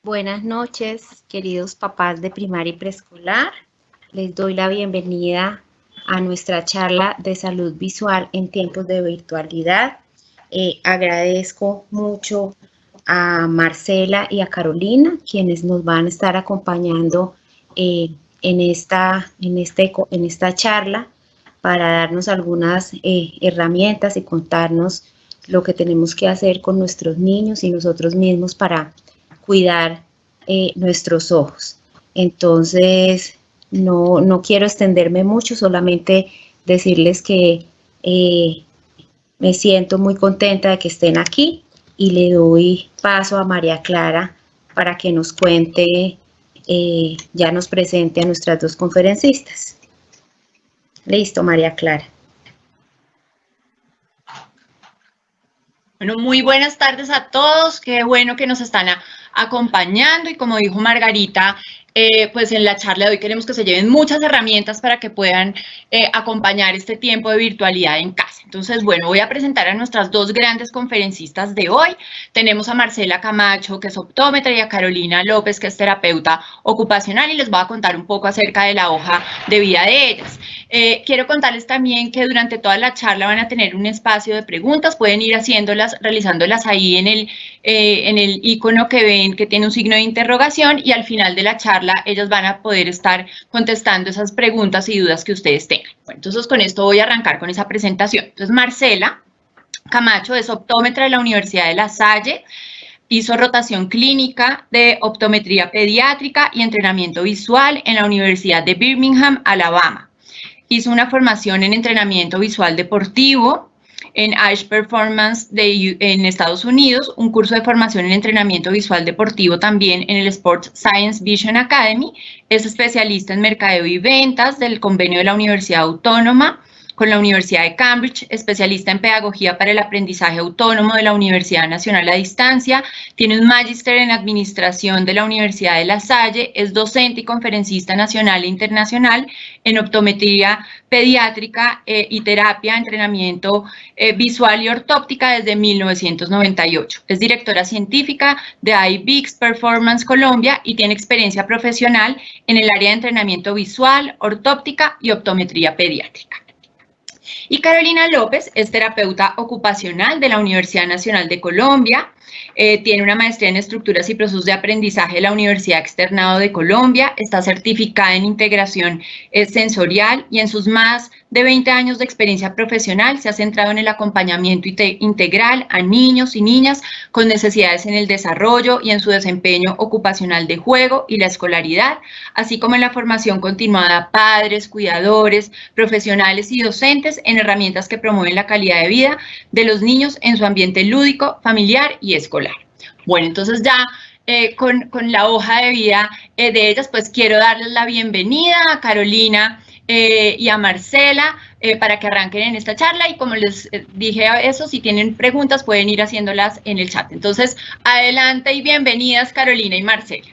Buenas noches, queridos papás de primaria y preescolar. Les doy la bienvenida a nuestra charla de salud visual en tiempos de virtualidad. Agradezco mucho a Marcela y a Carolina, quienes nos van a estar acompañando en esta charla para darnos algunas herramientas y contarnos lo que tenemos que hacer con nuestros niños y nosotros mismos para cuidar nuestros ojos. Entonces, no quiero extenderme mucho, solamente decirles que me siento muy contenta de que estén aquí y le doy paso a María Clara para que nos cuente, ya nos presente a nuestras dos conferencistas. Listo, María Clara. Bueno, muy buenas tardes a todos. Qué bueno que nos están acompañando y como dijo Margarita, pues en la charla de hoy queremos que se lleven muchas herramientas para que puedan acompañar este tiempo de virtualidad en casa. Entonces, bueno, voy a presentar a nuestras dos grandes conferencistas de hoy. Tenemos a Marcela Camacho, que es optómetra, y a Carolina López, que es terapeuta ocupacional, y les voy a contar un poco acerca de la hoja de vida de ellas. Quiero contarles también que durante toda la charla van a tener un espacio de preguntas, pueden ir haciéndolas, realizándolas ahí en el icono que ven que tiene un signo de interrogación, y al final de la charla ellas van a poder estar contestando esas preguntas y dudas que ustedes tengan. Bueno, entonces con esto voy a arrancar con esa presentación. Entonces Marcela Camacho es optómetra de la Universidad de La Salle, hizo rotación clínica de optometría pediátrica y entrenamiento visual en la Universidad de Birmingham, Alabama. Hizo una formación en entrenamiento visual deportivo en Edge Performance en Estados Unidos, un curso de formación en entrenamiento visual deportivo también en el Sports Science Vision Academy. Es especialista en mercadeo y ventas del convenio de la Universidad Autónoma con la Universidad de Cambridge, especialista en pedagogía para el aprendizaje autónomo de la Universidad Nacional a Distancia, tiene un magíster en administración de la Universidad de La Salle, es docente y conferencista nacional e internacional en optometría pediátrica y terapia, entrenamiento visual y ortóptica desde 1998. Es directora científica de IBIX Performance Colombia y tiene experiencia profesional en el área de entrenamiento visual, ortóptica y optometría pediátrica. Y Carolina López es terapeuta ocupacional de la Universidad Nacional de Colombia, tiene una maestría en estructuras y procesos de aprendizaje de la Universidad Externado de Colombia, está certificada en integración sensorial y en sus más de 20 años de experiencia profesional se ha centrado en el acompañamiento integral a niños y niñas con necesidades en el desarrollo y en su desempeño ocupacional de juego y la escolaridad, así como en la formación continuada a padres, cuidadores, profesionales y docentes en herramientas que promueven la calidad de vida de los niños en su ambiente lúdico, familiar y escolar. Bueno, entonces ya con la hoja de vida de ellas, pues quiero darles la bienvenida a Carolina y a Marcela para que arranquen en esta charla, y como les dije eso, si tienen preguntas pueden ir haciéndolas en el chat. Entonces, adelante y bienvenidas Carolina y Marcela.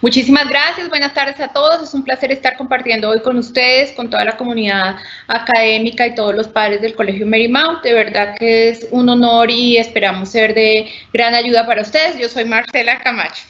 Muchísimas gracias, buenas tardes a todos, es un placer estar compartiendo hoy con ustedes, con toda la comunidad académica y todos los padres del Colegio Marymount. De verdad que es un honor y esperamos ser de gran ayuda para ustedes. Yo soy Marcela Camacho.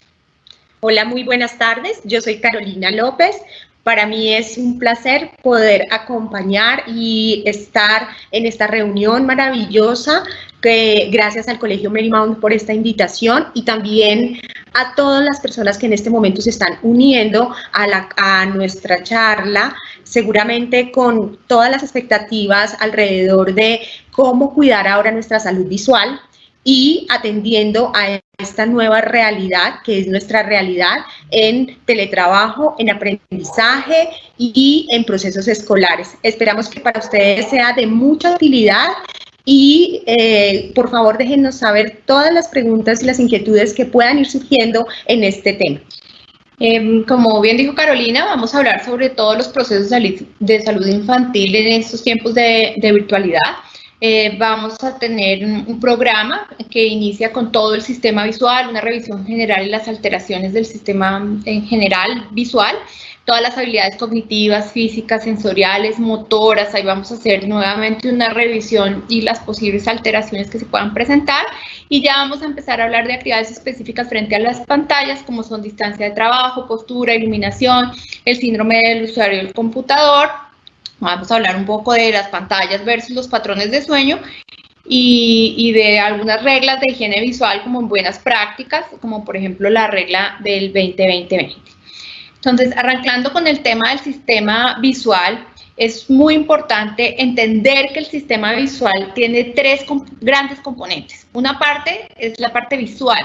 Hola, muy buenas tardes, yo soy Carolina López. Para mí es un placer poder acompañar y estar en esta reunión maravillosa, que gracias al Colegio Marymount por esta invitación, y también a todas las personas que en este momento se están uniendo a nuestra charla, seguramente con todas las expectativas alrededor de cómo cuidar ahora nuestra salud visual y atendiendo a esta nueva realidad, que es nuestra realidad en teletrabajo, en aprendizaje y en procesos escolares. Esperamos que para ustedes sea de mucha utilidad y por favor déjennos saber todas las preguntas y las inquietudes que puedan ir surgiendo en este tema. Como bien dijo Carolina, vamos a hablar sobre todos los procesos de salud infantil en estos tiempos de virtualidad. Vamos a tener un programa que inicia con todo el sistema visual, una revisión general y las alteraciones del sistema en general visual, todas las habilidades cognitivas, físicas, sensoriales, motoras. Ahí vamos a hacer nuevamente una revisión y las posibles alteraciones que se puedan presentar, y ya vamos a empezar a hablar de actividades específicas frente a las pantallas, como son distancia de trabajo, postura, iluminación, el síndrome del usuario del computador. Vamos a hablar un poco de las pantallas versus los patrones de sueño y de algunas reglas de higiene visual como buenas prácticas, como por ejemplo la regla del 20-20-20. Entonces, arrancando con el tema del sistema visual, es muy importante entender que el sistema visual tiene tres grandes componentes. Una parte es la parte visual,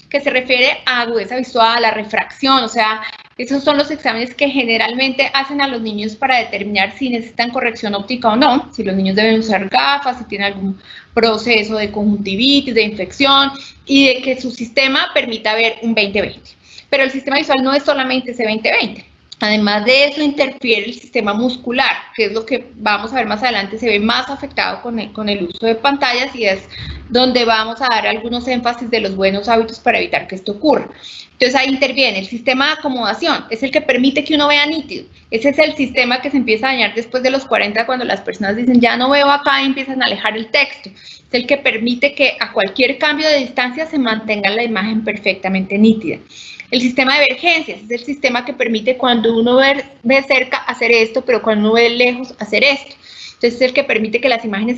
que se refiere a agudeza visual, a refracción, o sea, esos son los exámenes que generalmente hacen a los niños para determinar si necesitan corrección óptica o no, si los niños deben usar gafas, si tienen algún proceso de conjuntivitis, de infección, y de que su sistema permita ver un 20-20. Pero el sistema visual no es solamente ese 20-20. Además de eso, interfiere el sistema muscular, que es lo que vamos a ver más adelante, se ve más afectado con el uso de pantallas, y es donde vamos a dar algunos énfasis de los buenos hábitos para evitar que esto ocurra. Entonces ahí interviene el sistema de acomodación, es el que permite que uno vea nítido. Ese es el sistema que se empieza a dañar después de los 40, cuando las personas dicen ya no veo acá y empiezan a alejar el texto. Es el que permite que a cualquier cambio de distancia se mantenga la imagen perfectamente nítida. El sistema de emergencias es el sistema que permite cuando uno ve cerca hacer esto, pero cuando uno ve lejos hacer esto. Entonces es el que permite que las imágenes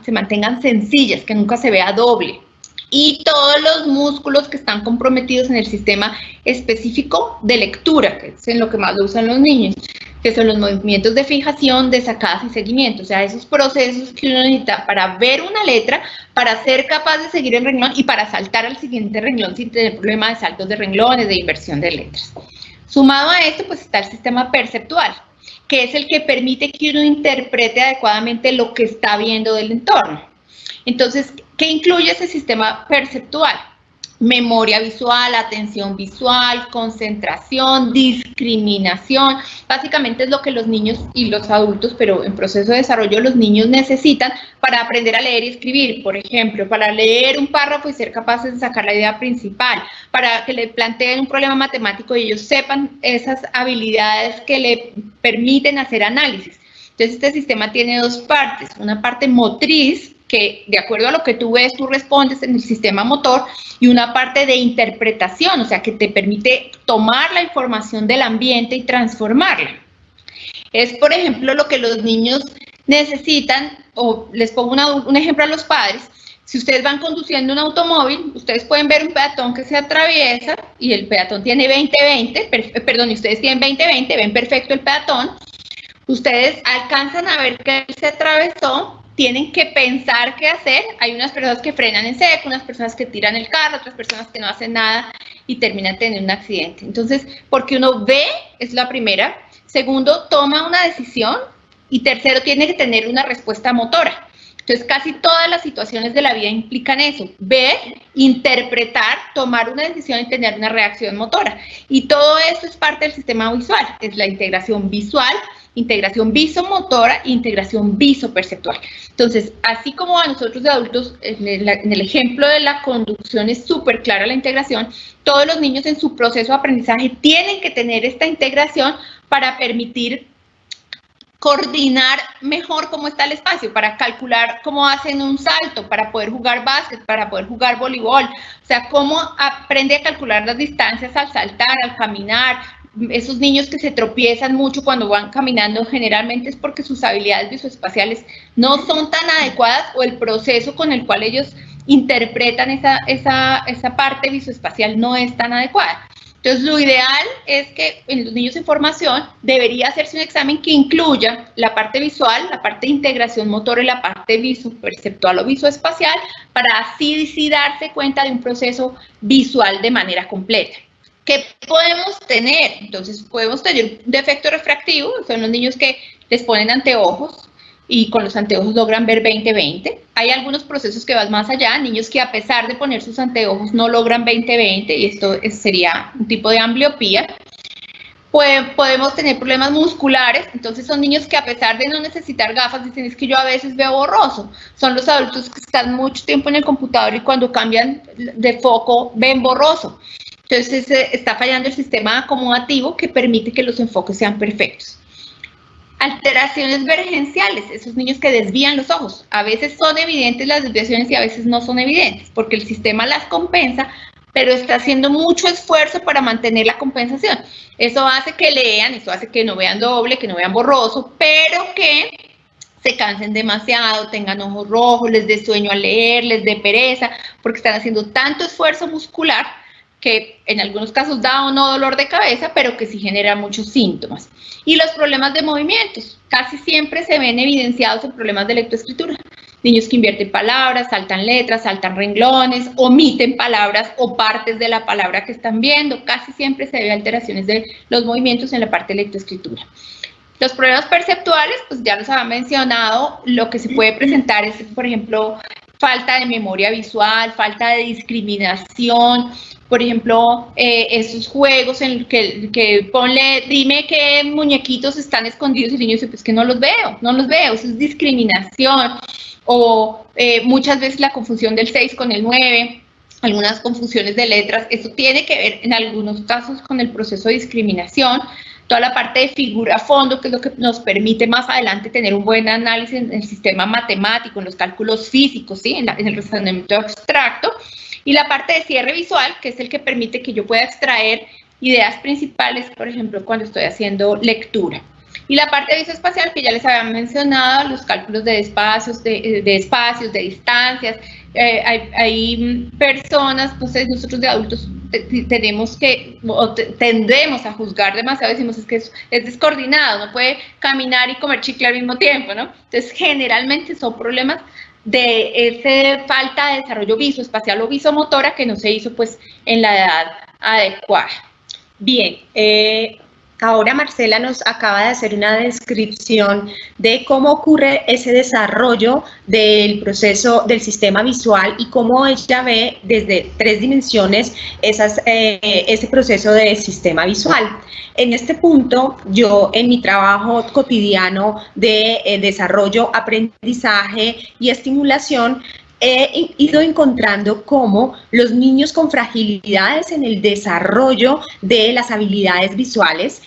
se mantengan sencillas, que nunca se vea doble. Y todos los músculos que están comprometidos en el sistema específico de lectura, que es en lo que más lo usan los niños, que son los movimientos de fijación, de sacadas y seguimiento, o sea, esos procesos que uno necesita para ver una letra, para ser capaz de seguir el renglón y para saltar al siguiente renglón sin tener problema de saltos de renglones, de inversión de letras. Sumado a esto, pues está el sistema perceptual, que es el que permite que uno interprete adecuadamente lo que está viendo del entorno. Entonces, ¿qué incluye ese sistema perceptual? Memoria visual, atención visual, concentración, discriminación. Básicamente es lo que los niños y los adultos, pero en proceso de desarrollo, los niños necesitan para aprender a leer y escribir. Por ejemplo, para leer un párrafo y ser capaces de sacar la idea principal, para que le planteen un problema matemático y ellos sepan esas habilidades que le permiten hacer análisis. Entonces, este sistema tiene dos partes, una parte motriz, que de acuerdo a lo que tú ves, tú respondes en el sistema motor, y una parte de interpretación, o sea, que te permite tomar la información del ambiente y transformarla. Es, por ejemplo, lo que los niños necesitan, o les pongo un ejemplo a los padres. Si ustedes van conduciendo un automóvil, ustedes pueden ver un peatón que se atraviesa, y el peatón tiene 20-20, perdón, y ustedes tienen 20-20, ven perfecto el peatón. Ustedes alcanzan a ver que él se atravesó, tienen que pensar qué hacer. Hay unas personas que frenan en seco, unas personas que tiran el carro, otras personas que no hacen nada y terminan teniendo un accidente. Entonces, porque uno ve, es la primera. Segundo, toma una decisión. Y tercero, tiene que tener una respuesta motora. Entonces, casi todas las situaciones de la vida implican eso: ver, interpretar, tomar una decisión y tener una reacción motora. Y todo esto es parte del sistema visual. Es la integración visual, integración visomotora e integración visoperceptual. Entonces, así como a nosotros de adultos, en el ejemplo de la conducción es súper clara la integración, todos los niños en su proceso de aprendizaje tienen que tener esta integración para permitir coordinar mejor cómo está el espacio, para calcular cómo hacen un salto, para poder jugar básquet, para poder jugar voleibol, o sea, cómo aprende a calcular las distancias al saltar, al caminar. Esos niños que se tropiezan mucho cuando van caminando, generalmente es porque sus habilidades visoespaciales no son tan adecuadas, o el proceso con el cual ellos interpretan esa parte visoespacial no es tan adecuada. Entonces, lo ideal es que en los niños en formación debería hacerse un examen que incluya la parte visual, la parte de integración motora y la parte visoperceptual o visoespacial, para así sí darse cuenta de un proceso visual de manera completa. ¿Qué podemos tener? Entonces, podemos tener un defecto refractivo, son los niños que les ponen anteojos y con los anteojos logran ver 20-20. Hay algunos procesos que van más allá, niños que a pesar de poner sus anteojos no logran 20-20, y esto sería un tipo de ambliopía. podemos tener problemas musculares. Entonces son niños que, a pesar de no necesitar gafas, dicen: es que yo a veces veo borroso. Son los adultos que están mucho tiempo en el computador y cuando cambian de foco ven borroso. Entonces está fallando el sistema acomodativo que permite que los enfoques sean perfectos. Alteraciones vergenciales, esos niños que desvían los ojos. A veces son evidentes las desviaciones y a veces no son evidentes, porque el sistema las compensa, pero está haciendo mucho esfuerzo para mantener la compensación. Eso hace que lean, eso hace que no vean doble, que no vean borroso, pero que se cansen demasiado, tengan ojos rojos, les dé sueño al leer, les dé pereza, porque están haciendo tanto esfuerzo muscular que en algunos casos da o no dolor de cabeza, pero que sí genera muchos síntomas. Y los problemas de movimientos, casi siempre se ven evidenciados en problemas de lectoescritura. Niños que invierten palabras, saltan letras, saltan renglones, omiten palabras o partes de la palabra que están viendo. Casi siempre se ven alteraciones de los movimientos en la parte de lectoescritura. Los problemas perceptuales, pues ya los había mencionado. Lo que se puede presentar es, por ejemplo, falta de memoria visual, falta de discriminación. Por ejemplo, esos juegos en que ponle, dime qué muñequitos están escondidos, y el niño dice: pues que no los veo, eso es discriminación. O muchas veces la confusión del 6 con el 9, algunas confusiones de letras. Eso tiene que ver en algunos casos con el proceso de discriminación. Toda la parte de figura-fondo, que es lo que nos permite más adelante tener un buen análisis en el sistema matemático, en los cálculos físicos, ¿sí? en el razonamiento abstracto. Y la parte de cierre visual, que es el que permite que yo pueda extraer ideas principales, por ejemplo, cuando estoy haciendo lectura. Y la parte de visoespacial, que ya les había mencionado, los cálculos de espacios, de distancias. Hay personas, entonces nosotros de adultos tenemos que, o tendemos a juzgar demasiado, decimos: es que es descoordinado, no puede caminar y comer chicle al mismo tiempo, ¿no? Entonces, generalmente son problemas de esa falta de desarrollo visoespacial o visomotora que no se hizo pues en la edad adecuada. Bien, ahora Marcela nos acaba de hacer una descripción de cómo ocurre ese desarrollo del proceso del sistema visual y cómo ella ve desde 3 dimensiones ese proceso del sistema visual. En este punto, yo en mi trabajo cotidiano de desarrollo, aprendizaje y estimulación, he ido encontrando cómo los niños con fragilidades en el desarrollo de las habilidades visuales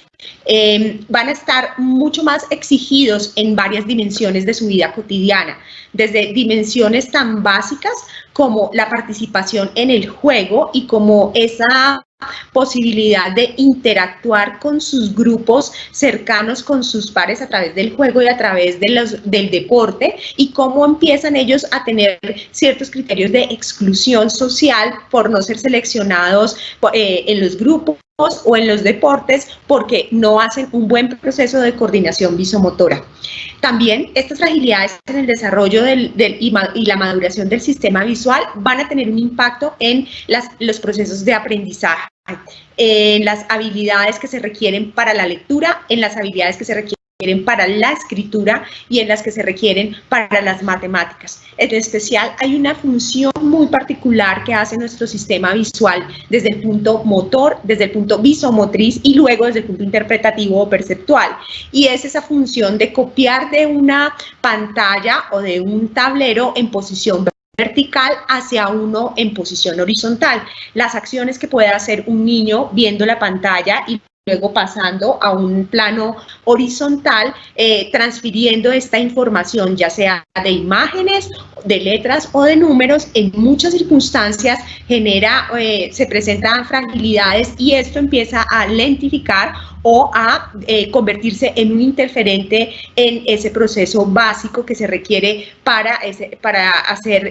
van a estar mucho más exigidos en varias dimensiones de su vida cotidiana, desde dimensiones tan básicas como la participación en el juego y como esa posibilidad de interactuar con sus grupos cercanos, con sus pares a través del juego y a través del deporte, y cómo empiezan ellos a tener ciertos criterios de exclusión social por no ser seleccionados en los grupos o en los deportes porque no hacen un buen proceso de coordinación visomotora. También estas fragilidades en el desarrollo y la maduración del sistema visual van a tener un impacto en los procesos de aprendizaje, en las habilidades que se requieren para la lectura, en las habilidades que se requieren para la escritura y en las que se requieren para las matemáticas. En especial, hay una función muy particular que hace nuestro sistema visual desde el punto motor, desde el punto visomotriz y luego desde el punto interpretativo o perceptual. Y es esa función de copiar de una pantalla o de un tablero en posición vertical hacia uno en posición horizontal. Las acciones que puede hacer un niño viendo la pantalla y luego pasando a un plano horizontal, transfiriendo esta información, ya sea de imágenes, de letras o de números, en muchas circunstancias se presentan fragilidades y esto empieza a lentificar o a convertirse en un interferente en ese proceso básico que se requiere para hacer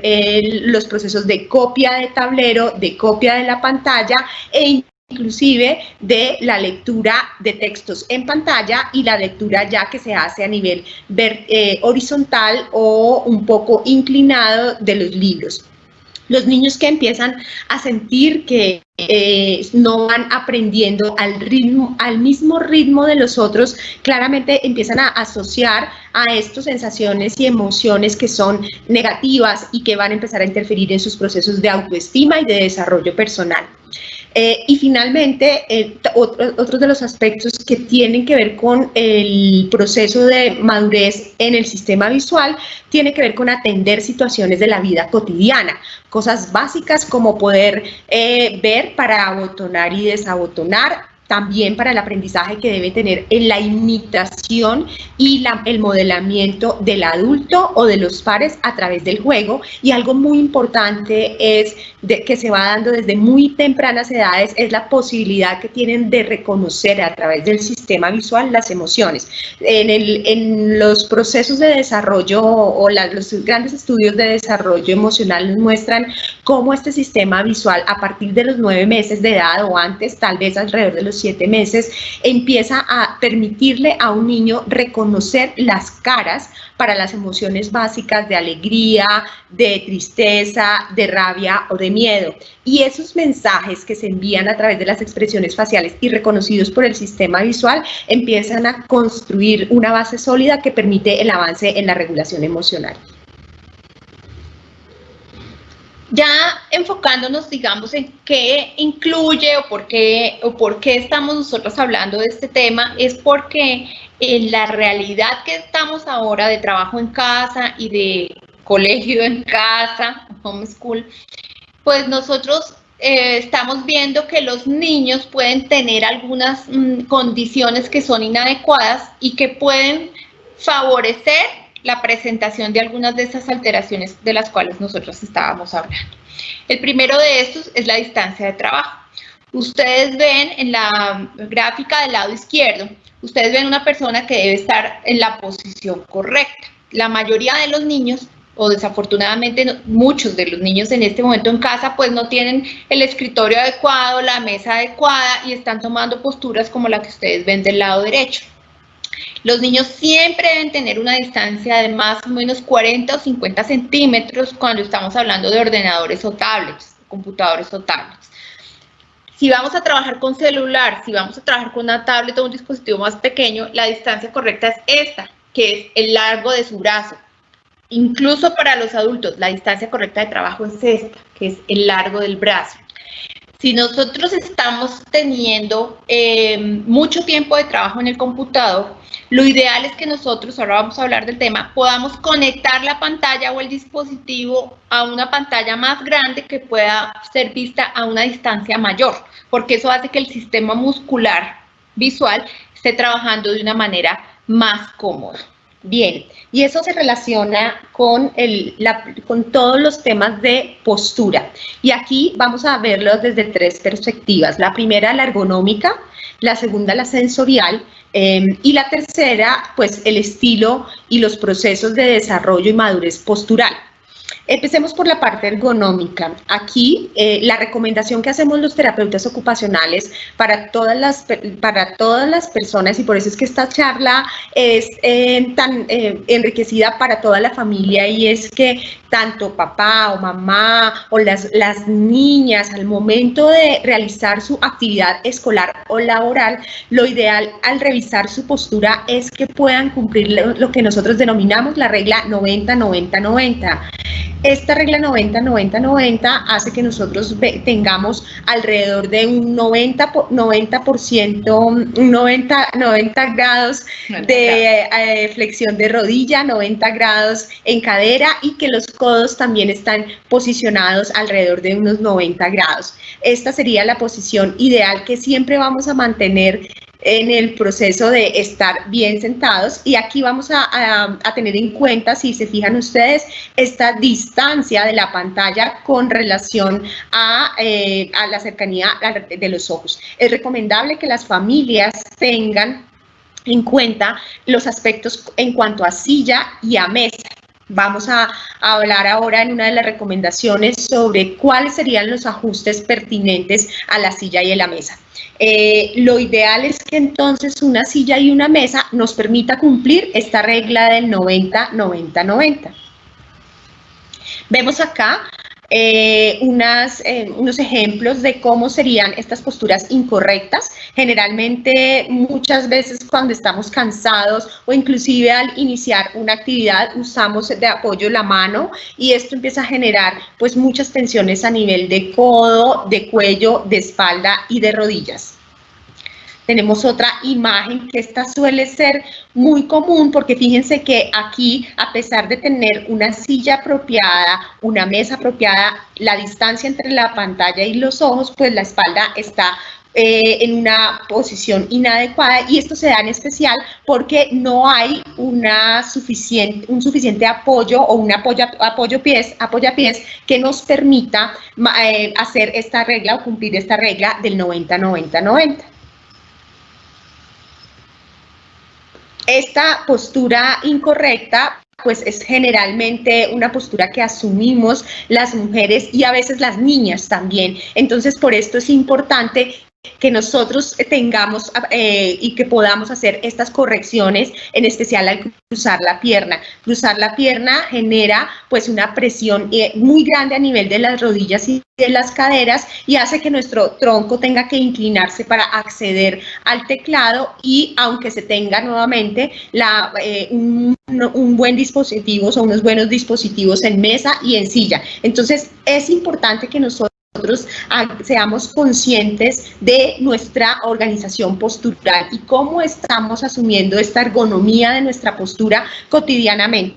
los procesos de copia de tablero, de copia de la pantalla inclusive de la lectura de textos en pantalla y la lectura ya que se hace a nivel horizontal o un poco inclinado de los libros. Los niños que empiezan a sentir que no van aprendiendo al mismo ritmo de los otros, claramente empiezan a asociar a estas sensaciones y emociones que son negativas y que van a empezar a interferir en sus procesos de autoestima y de desarrollo personal. Y finalmente, otros de los aspectos que tienen que ver con el proceso de madurez en el sistema visual tiene que ver con atender situaciones de la vida cotidiana, cosas básicas como poder ver para abotonar y desabotonar, también para el aprendizaje que debe tener en la imitación y el modelamiento del adulto o de los pares a través del juego. Y algo muy importante es que se va dando desde muy tempranas edades, es la posibilidad que tienen de reconocer a través del sistema visual las emociones. En los procesos de desarrollo o los grandes estudios de desarrollo emocional nos muestran cómo este sistema visual a partir de los 9 meses de edad o antes, tal vez alrededor de los 7 meses, empieza a permitirle a un niño reconocer las caras para las emociones básicas de alegría, de tristeza, de rabia o de miedo. Y esos mensajes que se envían a través de las expresiones faciales y reconocidos por el sistema visual empiezan a construir una base sólida que permite el avance en la regulación emocional. Ya enfocándonos, digamos, en qué incluye o por qué estamos nosotros hablando de este tema, es porque en la realidad que estamos ahora de trabajo en casa y de colegio en casa, homeschool, pues nosotros estamos viendo que los niños pueden tener algunas condiciones que son inadecuadas y que pueden favorecer la presentación de algunas de esas alteraciones de las cuales nosotros estábamos hablando. El primero de estos es la distancia de trabajo. Ustedes ven en la gráfica del lado izquierdo, ustedes ven una persona que debe estar en la posición correcta. La mayoría de los niños, o desafortunadamente muchos de los niños en este momento en casa, pues no tienen el escritorio adecuado, la mesa adecuada y están tomando posturas como la que ustedes ven del lado derecho. Los niños siempre deben tener una distancia de más o menos 40 o 50 centímetros cuando estamos hablando de ordenadores o tablets, computadores o tablets. Si vamos a trabajar con celular, si vamos a trabajar con una tablet o un dispositivo más pequeño, la distancia correcta es esta, que es el largo de su brazo. Incluso para los adultos, la distancia correcta de trabajo es esta, que es el largo del brazo. Si nosotros estamos teniendo mucho tiempo de trabajo en el computador, lo ideal es que nosotros, ahora vamos a hablar del tema, podamos conectar la pantalla o el dispositivo a una pantalla más grande que pueda ser vista a una distancia mayor, porque eso hace que el sistema muscular visual esté trabajando de una manera más cómoda. Bien, y eso se relaciona con todos los temas de postura. Y aquí vamos a verlo desde 3 perspectivas. La primera, la ergonómica, la segunda, la sensorial, y la tercera, pues el estilo y los procesos de desarrollo y madurez postural. Empecemos por la parte ergonómica. Aquí la recomendación que hacemos los terapeutas ocupacionales para todas las personas, y por eso es que esta charla es tan enriquecida para toda la familia, y es que tanto papá o mamá o las niñas al momento de realizar su actividad escolar o laboral, lo ideal al revisar su postura es que puedan cumplir lo que nosotros denominamos la regla 90-90-90. Esta regla 90-90-90 hace que nosotros tengamos alrededor de un 90 grados de flexión de rodilla, 90 grados en cadera, y que los codos también están posicionados alrededor de unos 90 grados. Esta sería la posición ideal que siempre vamos a mantener en el proceso de estar bien sentados, y aquí vamos a tener en cuenta, si se fijan ustedes, esta distancia de la pantalla con relación a la cercanía de los ojos. Es recomendable que las familias tengan en cuenta los aspectos en cuanto a silla y a mesa. Vamos a hablar ahora en una de las recomendaciones sobre cuáles serían los ajustes pertinentes a la silla y a la mesa. Lo ideal es que entonces una silla y una mesa nos permita cumplir esta regla del 90-90-90. Vemos acá unos ejemplos de cómo serían estas posturas incorrectas. Generalmente, muchas veces cuando estamos cansados o inclusive al iniciar una actividad, usamos de apoyo la mano y esto empieza a generar pues muchas tensiones a nivel de codo, de cuello, de espalda y de rodillas. Tenemos otra imagen que esta suele ser muy común porque fíjense que aquí, a pesar de tener una silla apropiada, una mesa apropiada, la distancia entre la pantalla y los ojos, pues la espalda está en una posición inadecuada y esto se da en especial porque no hay un suficiente apoyo o un apoyapiés que nos permita hacer esta regla o cumplir esta regla del 90-90-90. Esta postura incorrecta pues es generalmente una postura que asumimos las mujeres y a veces las niñas también. Entonces, por esto es importante que nosotros tengamos y que podamos hacer estas correcciones, en especial al cruzar la pierna. Cruzar la pierna genera pues una presión muy grande a nivel de las rodillas y de las caderas y hace que nuestro tronco tenga que inclinarse para acceder al teclado y aunque se tenga nuevamente un buen dispositivo o unos buenos dispositivos en mesa y en silla. Entonces es importante que nosotros seamos conscientes de nuestra organización postural y cómo estamos asumiendo esta ergonomía de nuestra postura cotidianamente.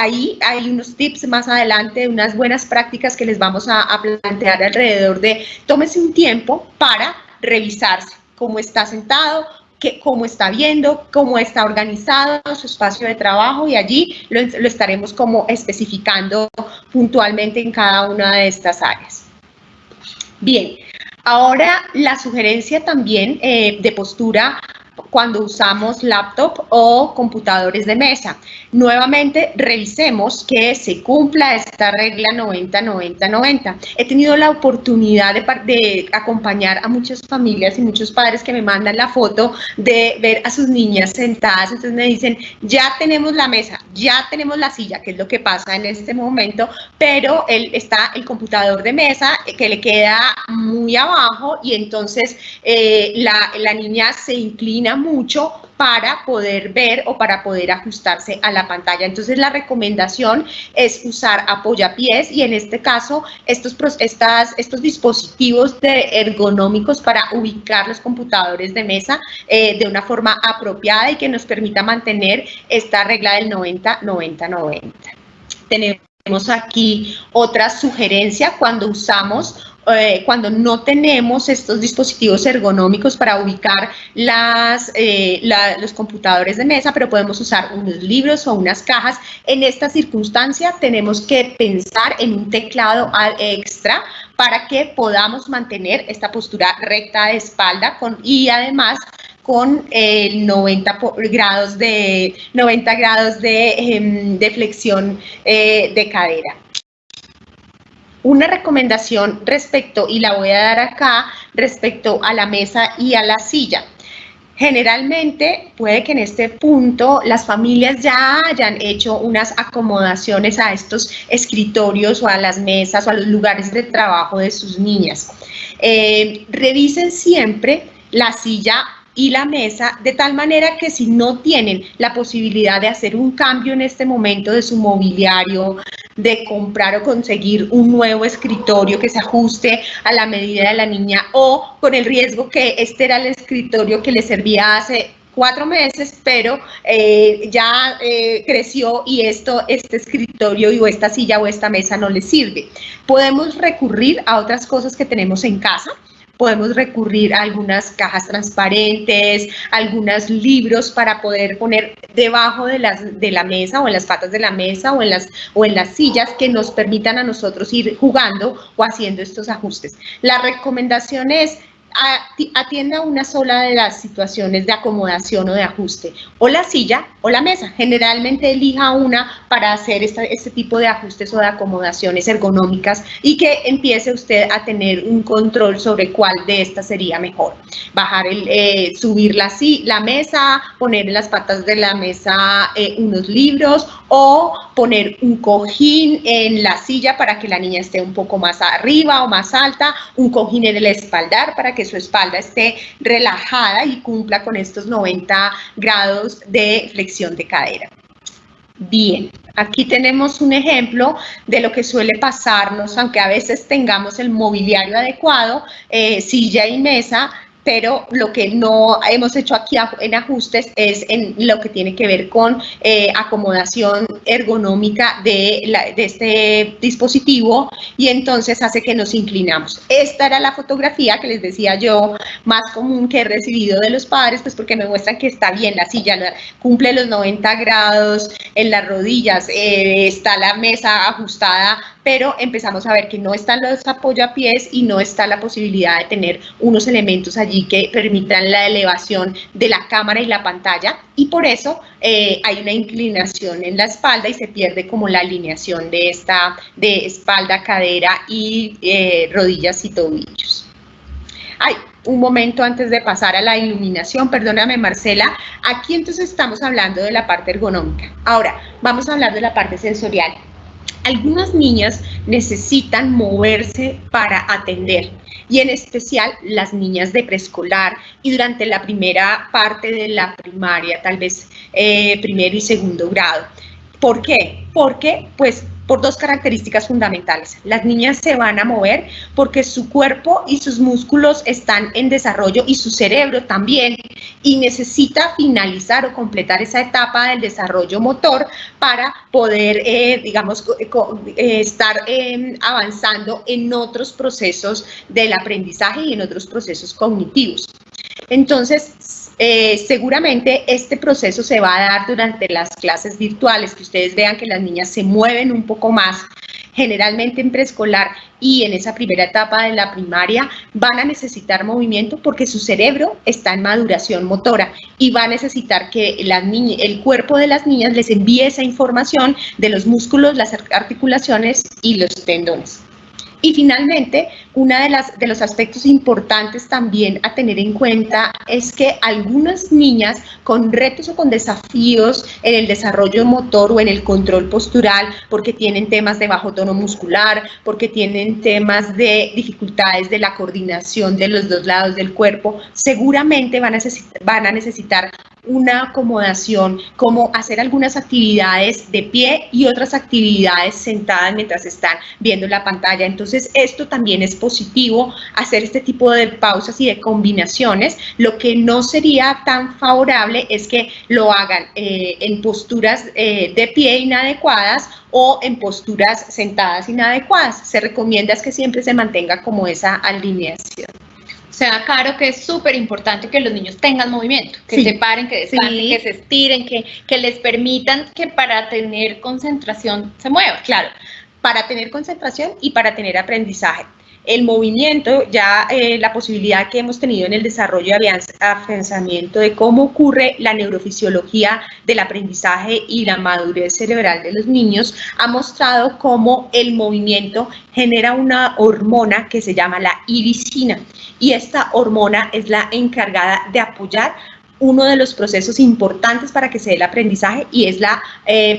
Ahí hay unos tips más adelante, unas buenas prácticas que les vamos a plantear alrededor de tómese un tiempo para revisarse cómo está sentado, cómo está viendo, cómo está organizado su espacio de trabajo y allí lo estaremos como especificando puntualmente en cada una de estas áreas. Bien, ahora la sugerencia también de postura cuando usamos laptop o computadores de mesa. Nuevamente, revisemos que se cumpla esta regla 90-90-90. He tenido la oportunidad de acompañar a muchas familias y muchos padres que me mandan la foto de ver a sus niñas sentadas, entonces me dicen, ya tenemos la mesa, ya tenemos la silla, que es lo que pasa en este momento, pero está el computador de mesa que le queda muy abajo y entonces la niña se inclina mucho para poder ver o para poder ajustarse a la pantalla. Entonces la recomendación es usar apoyapiés y en este caso estos dispositivos ergonómicos para ubicar los computadores de mesa de una forma apropiada y que nos permita mantener esta regla del 90-90-90. Tenemos aquí otra sugerencia cuando cuando no tenemos estos dispositivos ergonómicos para ubicar los computadores de mesa, pero podemos usar unos libros o unas cajas. En esta circunstancia tenemos que pensar en un teclado extra para que podamos mantener esta postura recta de espalda y además con 90 grados de flexión de cadera. Una recomendación y la voy a dar acá, respecto a la mesa y a la silla. Generalmente puede que en este punto las familias ya hayan hecho unas acomodaciones a estos escritorios o a las mesas o a los lugares de trabajo de sus niñas. Revisen siempre la silla y la mesa de tal manera que si no tienen la posibilidad de hacer un cambio en este momento de su mobiliario, de comprar o conseguir un nuevo escritorio que se ajuste a la medida de la niña o con el riesgo que este era el escritorio que le servía hace 4 meses, pero ya creció y este escritorio o esta silla o esta mesa no le sirve. Podemos recurrir a otras cosas que tenemos en casa. Podemos recurrir a algunas cajas transparentes, algunos libros para poder poner debajo de la mesa o en las patas de la mesa o en las sillas que nos permitan a nosotros ir jugando o haciendo estos ajustes. La recomendación es atienda una sola de las situaciones de acomodación o de ajuste, o la silla o la mesa. Generalmente elija una para hacer este tipo de ajustes o de acomodaciones ergonómicas y que empiece usted a tener un control sobre cuál de estas sería mejor. Subir la mesa, poner en las patas de la mesa unos libros o poner un cojín en la silla para que la niña esté un poco más arriba o más alta, un cojín en el espaldar para que su espalda esté relajada y cumpla con estos 90 grados de flexión de cadera. Bien, aquí tenemos un ejemplo de lo que suele pasarnos, aunque a veces tengamos el mobiliario adecuado, silla y mesa, pero lo que no hemos hecho aquí en ajustes es en lo que tiene que ver con acomodación ergonómica de este dispositivo, y entonces hace que nos inclinamos. Esta era la fotografía que les decía yo más común que he recibido de los padres, pues porque me muestran que está bien la silla, cumple los 90 grados en las rodillas, está la mesa ajustada, pero empezamos a ver que no están los apoyapiés y no está la posibilidad de tener unos elementos allí que permitan la elevación de la cámara y la pantalla, y por eso hay una inclinación en la espalda y se pierde como la alineación de espalda, cadera y rodillas y tobillos. Un momento antes de pasar a la iluminación, perdóname Marcela, aquí entonces estamos hablando de la parte ergonómica. Ahora vamos a hablar de la parte sensorial. Algunas niñas necesitan moverse para atender, y en especial las niñas de preescolar y durante la primera parte de la primaria, tal vez primero y segundo grado. ¿Por qué? Porque, pues, por dos características fundamentales. Las niñas se van a mover porque su cuerpo y sus músculos están en desarrollo y su cerebro también, y necesita finalizar o completar esa etapa del desarrollo motor para poder, estar avanzando en otros procesos del aprendizaje y en otros procesos cognitivos. Entonces, seguramente este proceso se va a dar durante las clases virtuales, que ustedes vean que las niñas se mueven un poco más. Generalmente en preescolar y en esa primera etapa de la primaria van a necesitar movimiento porque su cerebro está en maduración motora y va a necesitar que el cuerpo de las niñas les envíe esa información de los músculos, las articulaciones y los tendones. Y finalmente, uno de los aspectos importantes también a tener en cuenta es que algunas niñas con retos o con desafíos en el desarrollo motor o en el control postural, porque tienen temas de bajo tono muscular, porque tienen temas de dificultades de la coordinación de los dos lados del cuerpo, seguramente van a necesitar una acomodación, como hacer algunas actividades de pie y otras actividades sentadas mientras están viendo la pantalla. Entonces, esto también es positivo, hacer este tipo de pausas y de combinaciones. Lo que no sería tan favorable es que lo hagan en posturas de pie inadecuadas o en posturas sentadas inadecuadas. Se recomienda es que siempre se mantenga como esa alineación. O sea, Caro, que es súper importante que los niños tengan movimiento, que se paren, que descansen, que se estiren, que les permitan que para tener concentración se muevan. Claro, para tener concentración y para tener aprendizaje. El movimiento, ya la posibilidad que hemos tenido en el desarrollo de afianzamiento de cómo ocurre la neurofisiología del aprendizaje y la madurez cerebral de los niños, ha mostrado cómo el movimiento genera una hormona que se llama la iricina, y esta hormona es la encargada de apoyar uno de los procesos importantes para que se dé el aprendizaje, y es la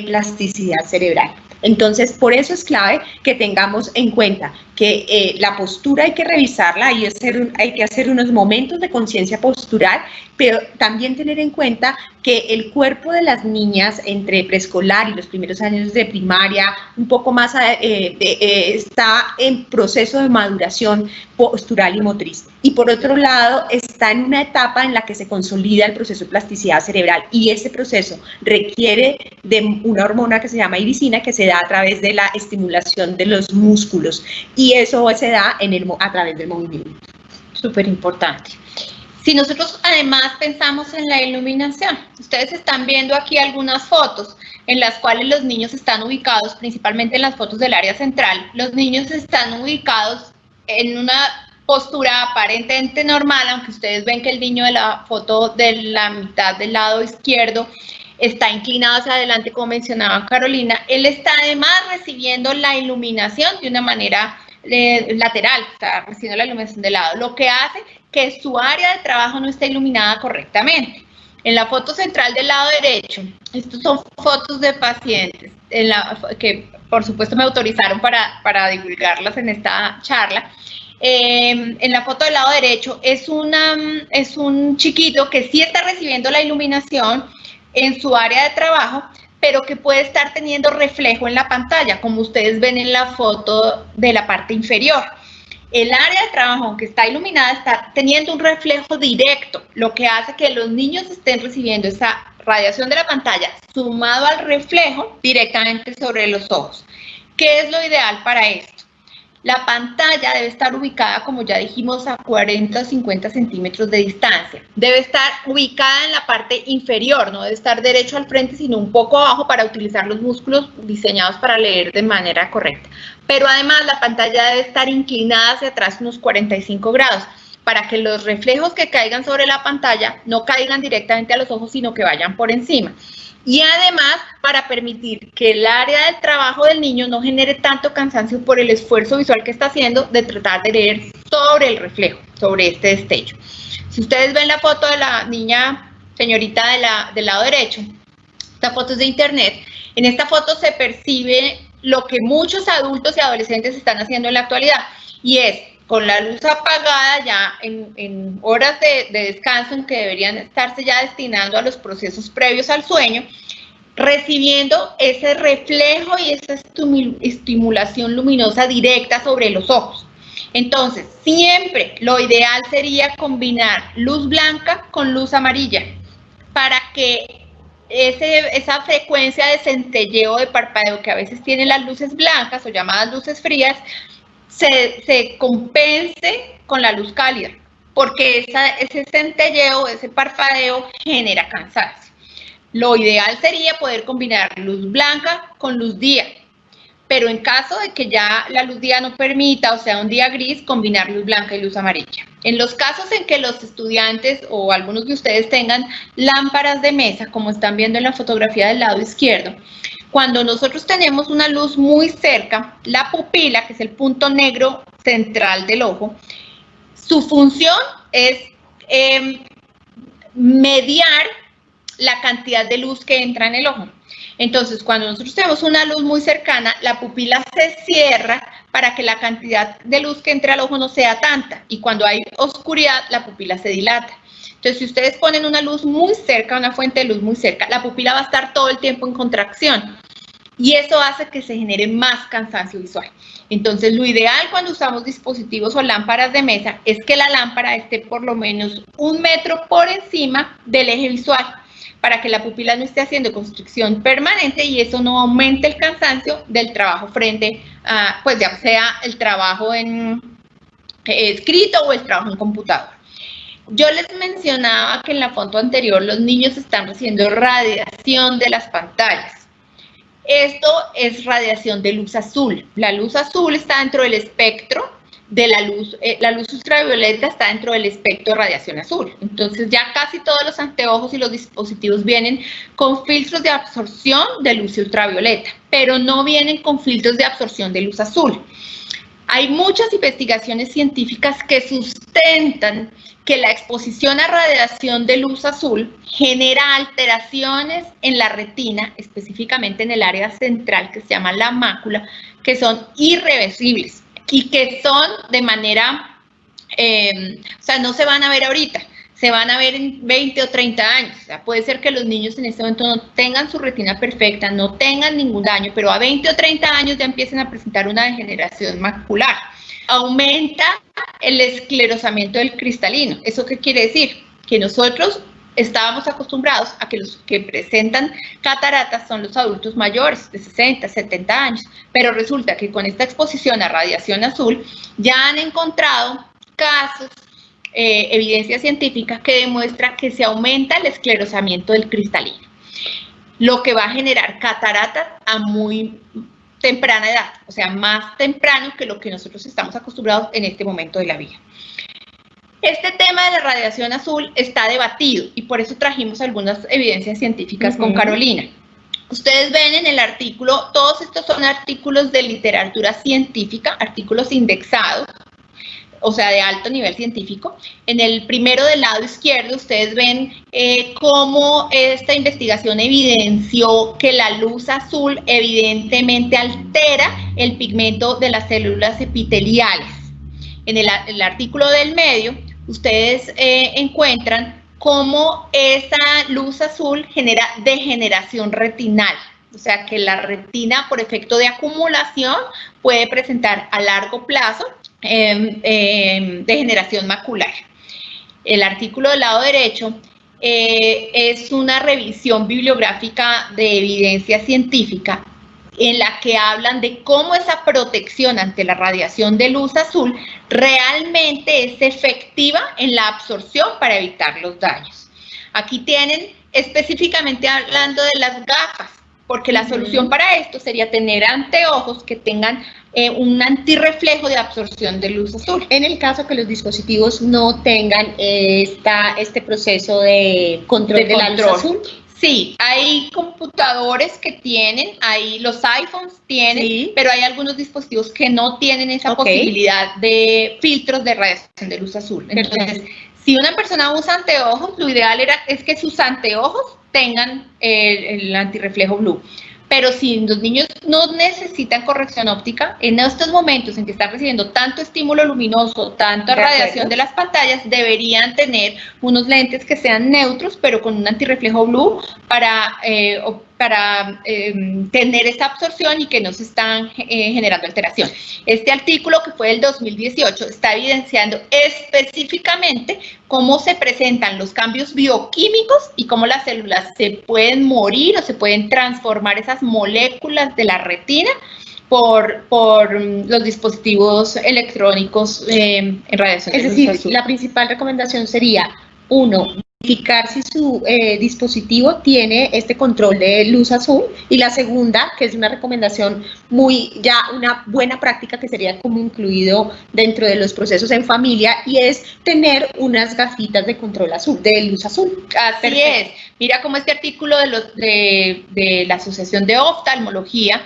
plasticidad cerebral. Entonces, por eso es clave que tengamos en cuenta que la postura hay que revisarla, hay que hacer unos momentos de conciencia postural, pero también tener en cuenta que el cuerpo de las niñas entre preescolar y los primeros años de primaria, un poco más, está en proceso de maduración postural y motriz. Y por otro lado, está en una etapa en la que se consolida el proceso de plasticidad cerebral, y ese proceso requiere de una hormona que se llama iricina, que se da a través de la estimulación de los músculos, y eso se da a través del movimiento. Súper importante. Si nosotros además pensamos en la iluminación, ustedes están viendo aquí algunas fotos en las cuales los niños están ubicados, principalmente en las fotos del área central, los niños están ubicados en una postura aparentemente normal, aunque ustedes ven que el niño de la foto de la mitad del lado izquierdo está inclinado hacia adelante, como mencionaba Carolina. Él está además recibiendo la iluminación de una manera lateral, está recibiendo la iluminación de lado, lo que hace que su área de trabajo no esté iluminada correctamente. En la foto central del lado derecho, estos son fotos de pacientes que por supuesto me autorizaron para divulgarlas en esta charla. En la foto del lado derecho es un chiquito que sí está recibiendo la iluminación en su área de trabajo, pero que puede estar teniendo reflejo en la pantalla, como ustedes ven en la foto de la parte inferior. El área de trabajo, aunque está iluminada, está teniendo un reflejo directo, lo que hace que los niños estén recibiendo esa radiación de la pantalla sumado al reflejo directamente sobre los ojos. ¿Qué es lo ideal para esto? La pantalla debe estar ubicada, como ya dijimos, a 40 o 50 centímetros de distancia. Debe estar ubicada en la parte inferior, no debe estar derecho al frente, sino un poco abajo para utilizar los músculos diseñados para leer de manera correcta. Pero además la pantalla debe estar inclinada hacia atrás unos 45 grados para que los reflejos que caigan sobre la pantalla no caigan directamente a los ojos, sino que vayan por encima. Y además, para permitir que el área del trabajo del niño no genere tanto cansancio por el esfuerzo visual que está haciendo de tratar de leer sobre el reflejo, sobre este destello. Si ustedes ven la foto de la niña, señorita del lado derecho, esta foto es de internet, en esta foto se percibe lo que muchos adultos y adolescentes están haciendo en la actualidad, y es con la luz apagada ya en horas de descanso en que deberían estarse ya destinando a los procesos previos al sueño, recibiendo ese reflejo y esa estimulación luminosa directa sobre los ojos. Entonces, siempre lo ideal sería combinar luz blanca con luz amarilla para que esa frecuencia de centelleo de parpadeo que a veces tienen las luces blancas o llamadas luces frías se compense con la luz cálida, porque ese centelleo, ese parpadeo genera cansancio. Lo ideal sería poder combinar luz blanca con luz día, pero en caso de que ya la luz día no permita, o sea, un día gris, combinar luz blanca y luz amarilla. En los casos en que los estudiantes o algunos de ustedes tengan lámparas de mesa, como están viendo en la fotografía del lado izquierdo, cuando nosotros tenemos una luz muy cerca, la pupila, que es el punto negro central del ojo, su función es mediar la cantidad de luz que entra en el ojo. Entonces, cuando nosotros tenemos una luz muy cercana, la pupila se cierra para que la cantidad de luz que entra al ojo no sea tanta. Y cuando hay oscuridad, la pupila se dilata. Entonces, si ustedes ponen una luz muy cerca, una fuente de luz muy cerca, la pupila va a estar todo el tiempo en contracción. Y eso hace que se genere más cansancio visual. Entonces, lo ideal cuando usamos dispositivos o lámparas de mesa es que la lámpara esté por lo menos 1 metro por encima del eje visual, para que la pupila no esté haciendo constricción permanente y eso no aumente el cansancio del trabajo frente a, pues ya sea el trabajo en escrito o el trabajo en computador. Yo les mencionaba que en la foto anterior los niños están recibiendo radiación de las pantallas. Esto es radiación de luz azul. La luz azul está dentro del espectro de la luz ultravioleta está dentro del espectro de radiación azul. Entonces ya casi todos los anteojos y los dispositivos vienen con filtros de absorción de luz ultravioleta, pero no vienen con filtros de absorción de luz azul. Hay muchas investigaciones científicas que sustentan que la exposición a radiación de luz azul genera alteraciones en la retina, específicamente en el área central que se llama la mácula, que son irreversibles y que son de manera, o sea, no se van a ver ahorita, se van a ver en 20 o 30 años. O sea, puede ser que los niños en este momento no tengan su retina perfecta, no tengan ningún daño, pero a 20 o 30 años ya empiezan a presentar una degeneración macular. Aumenta el esclerosamiento del cristalino. ¿Eso qué quiere decir? Que nosotros estábamos acostumbrados a que los que presentan cataratas son los adultos mayores de 60, 70 años, pero resulta que con esta exposición a radiación azul ya han encontrado casos, evidencia científica que demuestra que se aumenta el esclerosamiento del cristalino, lo que va a generar cataratas a muy temprana edad, o sea, más temprano que lo que nosotros estamos acostumbrados en este momento de la vida. Este tema de la radiación azul está debatido y por eso trajimos algunas evidencias científicas con Carolina. Ustedes ven en el artículo, todos estos son artículos de literatura científica, artículos indexados, o sea, de alto nivel científico. En el primero del lado izquierdo ustedes ven cómo esta investigación evidenció que la luz azul evidentemente altera el pigmento de las células epiteliales. En el artículo del medio ustedes encuentran cómo esa luz azul genera degeneración retinal. O sea, que la retina, por efecto de acumulación, puede presentar a largo plazo degeneración macular. El artículo del lado derecho es una revisión bibliográfica de evidencia científica en la que hablan de cómo esa protección ante la radiación de luz azul realmente es efectiva en la absorción para evitar los daños. Aquí tienen específicamente hablando de las gafas, porque la solución para esto sería tener anteojos que tengan un antirreflejo de absorción de luz azul. En el caso que los dispositivos no tengan este proceso de control de la luz azul. Sí, hay computadores que tienen, los iPhones tienen, sí, pero hay algunos dispositivos que no tienen esa posibilidad de filtros de radiación de luz azul. Entonces, si una persona usa anteojos, lo ideal es que sus anteojos tengan el antirreflejo blue. Pero si los niños no necesitan corrección óptica, en estos momentos en que están recibiendo tanto estímulo luminoso, tanta radiación de las pantallas, deberían tener unos lentes que sean neutros, pero con un antirreflejo blue para tener esa absorción y que no se están generando alteración. Este artículo, que fue del 2018, está evidenciando específicamente cómo se presentan los cambios bioquímicos y cómo las células se pueden morir o se pueden transformar esas moléculas de la retina por los dispositivos electrónicos en radiación. Es decir, la principal recomendación sería, uno, verificar si su dispositivo tiene este control de luz azul, y la segunda, que es una recomendación una buena práctica que sería como incluido dentro de los procesos en familia, y es tener unas gafitas de control de luz azul. Así es. Mira cómo este artículo de la Asociación de Oftalmología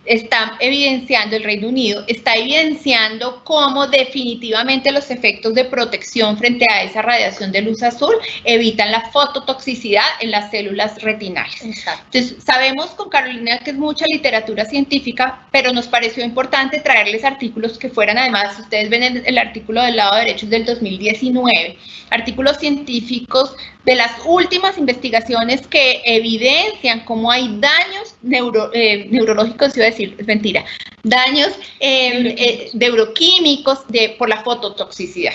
está evidenciando, el Reino Unido está evidenciando cómo definitivamente los efectos de protección frente a esa radiación de luz azul evitan la fototoxicidad en las células retinales. Exacto. Entonces, sabemos con Carolina que es mucha literatura científica, pero nos pareció importante traerles artículos que fueran, además, ustedes ven el artículo del lado derecho, es del 2019, artículos científicos de las últimas investigaciones que evidencian cómo hay daños neurológicos, iba a decir, es mentira, daños neuroquímicos por la fototoxicidad.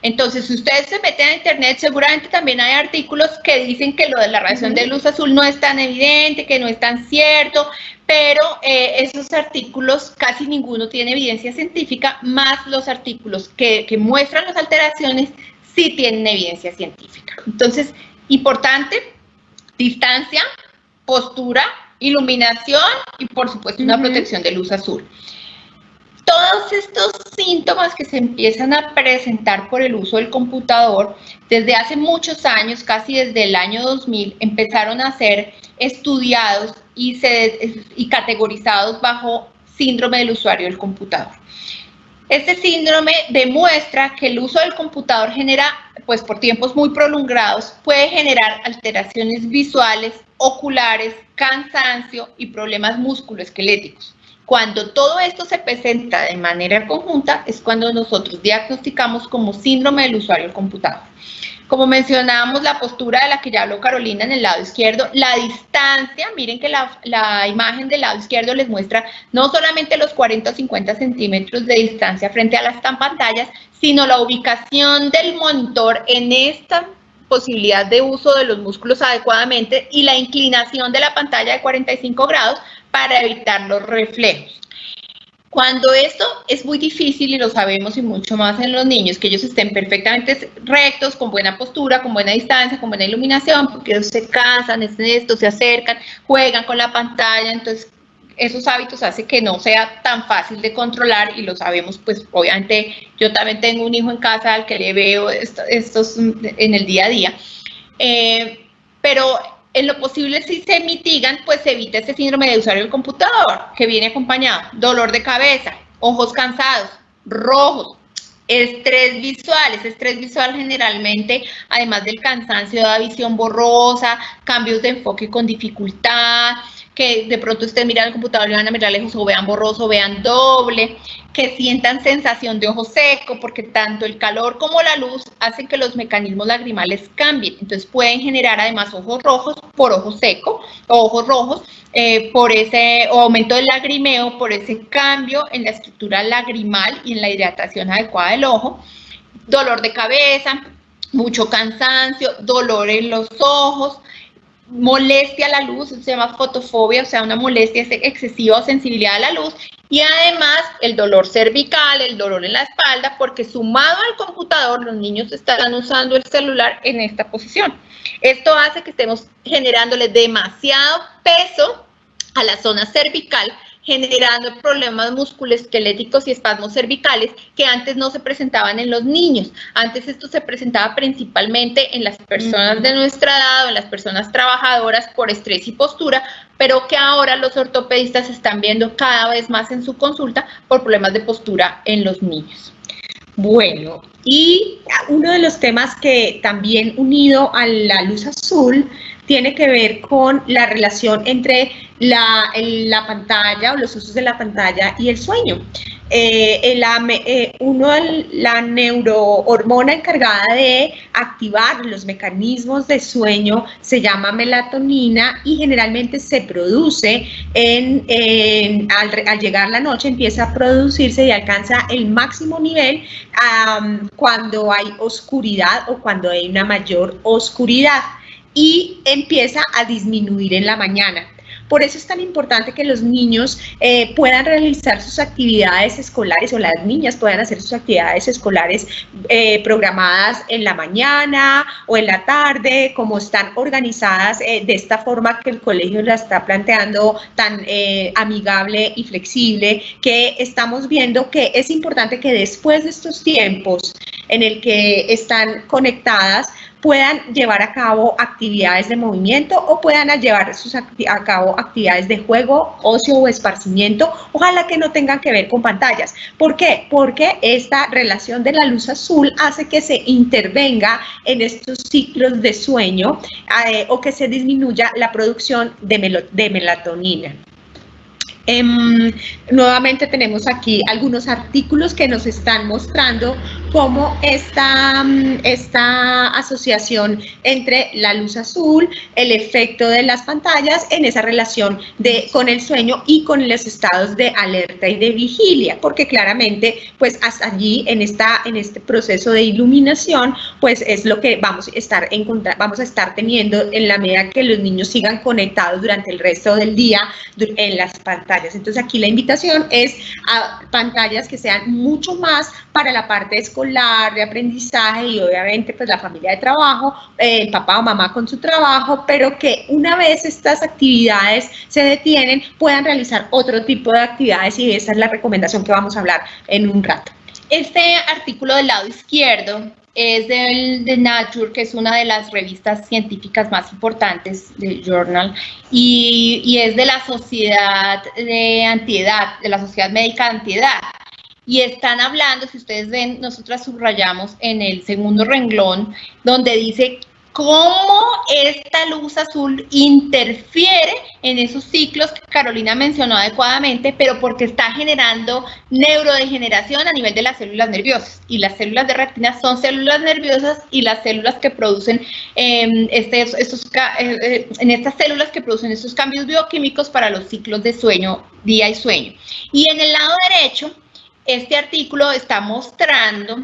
Entonces, si ustedes se meten a internet, seguramente también hay artículos que dicen que lo de la radiación de luz azul no es tan evidente, que no es tan cierto, pero esos artículos casi ninguno tiene evidencia científica, más los artículos que muestran las alteraciones sí tienen evidencia científica. Entonces, importante, distancia, postura, iluminación y, por supuesto, una protección de luz azul. Todos estos síntomas que se empiezan a presentar por el uso del computador, desde hace muchos años, casi desde el año 2000, empezaron a ser estudiados y categorizados bajo síndrome del usuario del computador. Este síndrome demuestra que el uso del computador pues por tiempos muy prolongados, puede generar alteraciones visuales, oculares, cansancio y problemas musculoesqueléticos. Cuando todo esto se presenta de manera conjunta, es cuando nosotros diagnosticamos como síndrome del usuario del computador. Como mencionábamos, la postura de la que ya habló Carolina en el lado izquierdo, la distancia, miren que la imagen del lado izquierdo les muestra no solamente los 40 o 50 centímetros de distancia frente a las pantallas, sino la ubicación del monitor en esta posibilidad de uso de los músculos adecuadamente y la inclinación de la pantalla de 45 grados para evitar los reflejos. Cuando esto es muy difícil, y lo sabemos y mucho más en los niños, que ellos estén perfectamente rectos, con buena postura, con buena distancia, con buena iluminación, porque ellos se cansan, se acercan, juegan con la pantalla, entonces esos hábitos hace que no sea tan fácil de controlar y lo sabemos, pues obviamente yo también tengo un hijo en casa al que le veo estos en el día a día, pero en lo posible si se mitigan, pues se evita este síndrome de usuario del computador que viene acompañado, dolor de cabeza, ojos cansados, rojos, estrés visual. Ese estrés visual generalmente, además del cansancio, da visión borrosa, cambios de enfoque con dificultad, que de pronto ustedes miran el computador y van a mirar lejos o vean borroso, vean doble, que sientan sensación de ojo seco, porque tanto el calor como la luz hacen que los mecanismos lagrimales cambien. Entonces pueden generar además ojos rojos por ojo seco, o ojos rojos por ese aumento del lagrimeo, por ese cambio en la estructura lagrimal y en la hidratación adecuada del ojo, dolor de cabeza, mucho cansancio, dolor en los ojos, molestia a la luz, se llama fotofobia, o sea, una molestia excesiva o sensibilidad a la luz, y además el dolor cervical, el dolor en la espalda, porque sumado al computador, los niños estarán usando el celular en esta posición. Esto hace que estemos generándole demasiado peso a la zona cervical, generando problemas musculoesqueléticos y espasmos cervicales que antes no se presentaban en los niños. Antes esto se presentaba principalmente en las personas de nuestra edad o en las personas trabajadoras por estrés y postura, pero que ahora los ortopedistas están viendo cada vez más en su consulta por problemas de postura en los niños. Bueno, y uno de los temas que también unido a la luz azul tiene que ver con la relación entre la pantalla o los usos de la pantalla y el sueño. La neurohormona encargada de activar los mecanismos de sueño se llama melatonina y generalmente se produce al llegar la noche, empieza a producirse y alcanza el máximo nivel cuando hay oscuridad o cuando hay una mayor oscuridad, y empieza a disminuir en la mañana. Por eso es tan importante que los niños puedan realizar sus actividades escolares, o las niñas puedan hacer sus actividades escolares programadas en la mañana o en la tarde, como están organizadas de esta forma que el colegio la está planteando tan amigable y flexible, que estamos viendo que es importante que después de estos tiempos en el que están conectadas, puedan llevar a cabo actividades de movimiento o puedan llevar a cabo actividades de juego, ocio o esparcimiento, ojalá que no tengan que ver con pantallas. ¿Por qué? Porque esta relación de la luz azul hace que se intervenga en estos ciclos de sueño o que se disminuya la producción de melatonina. Nuevamente tenemos aquí algunos artículos que nos están mostrando cómo esta asociación entre la luz azul, el efecto de las pantallas en esa relación con el sueño y con los estados de alerta y de vigilia, porque claramente pues hasta allí en este proceso de iluminación pues es lo que vamos a estar teniendo en la medida que los niños sigan conectados durante el resto del día en las pantallas. Entonces aquí la invitación es a pantallas que sean mucho más para la parte escolar, de aprendizaje y obviamente pues la familia de trabajo, el papá o mamá con su trabajo, pero que una vez estas actividades se detienen puedan realizar otro tipo de actividades, y esa es la recomendación que vamos a hablar en un rato. Este artículo del lado izquierdo es de Nature, que es una de las revistas científicas más importantes del Journal, y es de la Sociedad de Antiedad, de la Sociedad Médica de Antiedad. Y están hablando, si ustedes ven, nosotras subrayamos en el segundo renglón, donde dice cómo esta luz azul interfiere en esos ciclos que Carolina mencionó adecuadamente, pero porque está generando neurodegeneración a nivel de las células nerviosas. Y las células de retina son células nerviosas, y las células que producen en estas células que producen estos cambios bioquímicos para los ciclos de sueño, día y sueño. Y en el lado derecho, este artículo está mostrando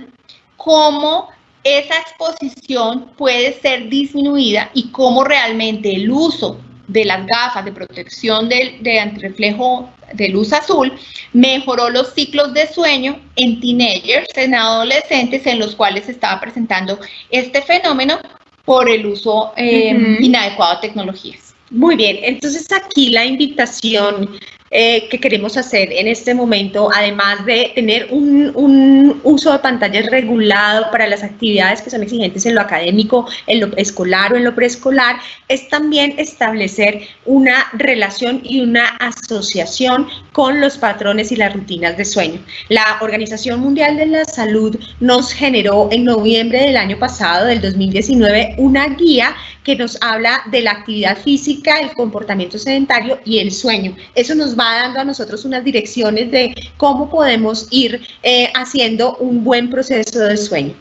cómo esa exposición puede ser disminuida y cómo realmente el uso de las gafas de protección de antirreflejo de luz azul mejoró los ciclos de sueño en teenagers, en adolescentes, en los cuales se estaba presentando este fenómeno por el uso inadecuado de tecnologías. Muy bien, entonces aquí la invitación que queremos hacer en este momento, además de tener un uso de pantallas regulado para las actividades que son exigentes en lo académico, en lo escolar o en lo preescolar, es también establecer una relación y una asociación con los patrones y las rutinas de sueño. La Organización Mundial de la Salud nos generó en noviembre del año pasado, del 2019, una guía que nos habla de la actividad física, el comportamiento sedentario y el sueño. Eso nos va dando a nosotros unas direcciones de cómo podemos ir haciendo un buen proceso de sueño.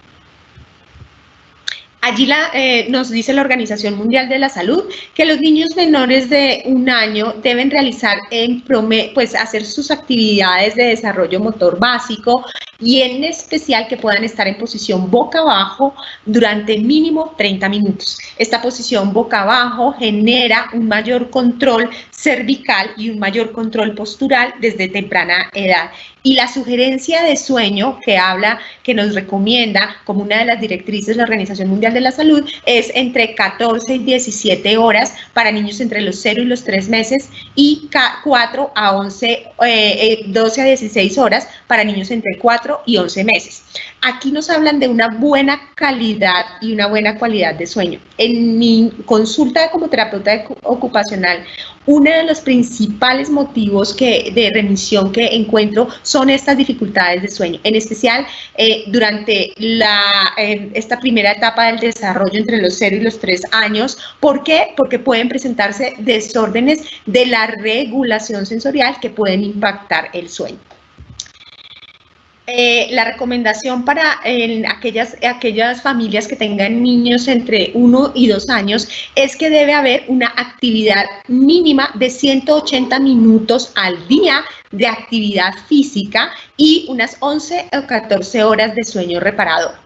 Allí nos dice la Organización Mundial de la Salud que los niños menores de 1 año deben realizar hacer sus actividades de desarrollo motor básico y en especial que puedan estar en posición boca abajo durante mínimo 30 minutos. Esta posición boca abajo genera un mayor control cervical y un mayor control postural desde temprana edad. Y la sugerencia de sueño que nos recomienda como una de las directrices de la Organización Mundial de la Salud es entre 14 y 17 horas para niños entre los 0 y los 3 meses y 4 a 11, 12 a 16 horas para niños entre 4 y 11 meses. Aquí nos hablan de una buena calidad y una buena cualidad de sueño. En mi consulta como terapeuta ocupacional, uno de los principales motivos de remisión que encuentro son estas dificultades de sueño, en especial durante esta primera etapa del desarrollo entre los 0 y los 3 años. ¿Por qué? Porque pueden presentarse desórdenes de la regulación sensorial que pueden impactar el sueño. La recomendación para aquellas familias que tengan niños entre 1 y 2 años es que debe haber una actividad mínima de 180 minutos al día de actividad física y unas 11 o 14 horas de sueño reparador.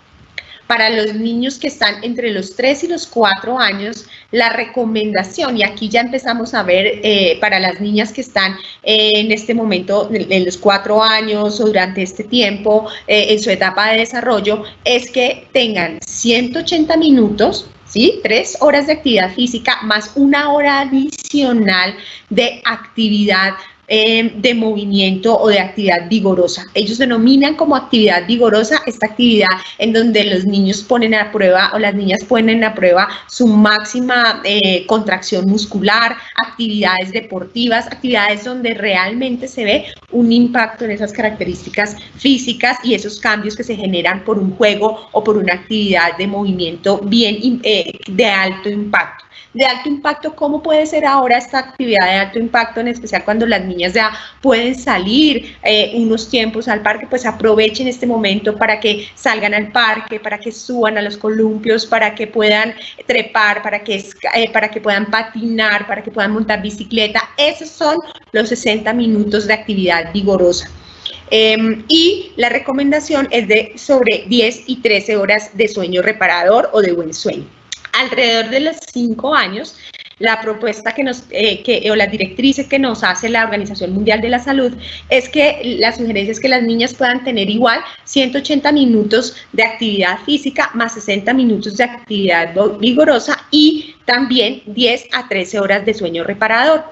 Para los niños que están entre los 3 y los 4 años, la recomendación, y aquí ya empezamos a ver para las niñas que están en este momento en los 4 años o durante este tiempo en su etapa de desarrollo, es que tengan 180 minutos, ¿sí? 3 horas de actividad física más 1 hora adicional de actividad de movimiento o de actividad vigorosa. Ellos denominan como actividad vigorosa esta actividad en donde los niños ponen a prueba o las niñas ponen a prueba su máxima contracción muscular, actividades deportivas, actividades donde realmente se ve un impacto en esas características físicas y esos cambios que se generan por un juego o por una actividad de movimiento bien de alto impacto. De alto impacto, ¿cómo puede ser ahora esta actividad de alto impacto, en especial cuando las niñas ya pueden salir unos tiempos al parque? Pues aprovechen este momento para que salgan al parque, para que suban a los columpios, para que puedan trepar, para que puedan patinar, para que puedan montar bicicleta. Esos son los 60 minutos de actividad vigorosa. Y la recomendación es de sobre 10 y 13 horas de sueño reparador o de buen sueño. Alrededor de los 5 años, la propuesta o las directrices que nos hace la Organización Mundial de la Salud es que la sugerencia es que las niñas puedan tener igual 180 minutos de actividad física más 60 minutos de actividad vigorosa y también 10 a 13 horas de sueño reparador.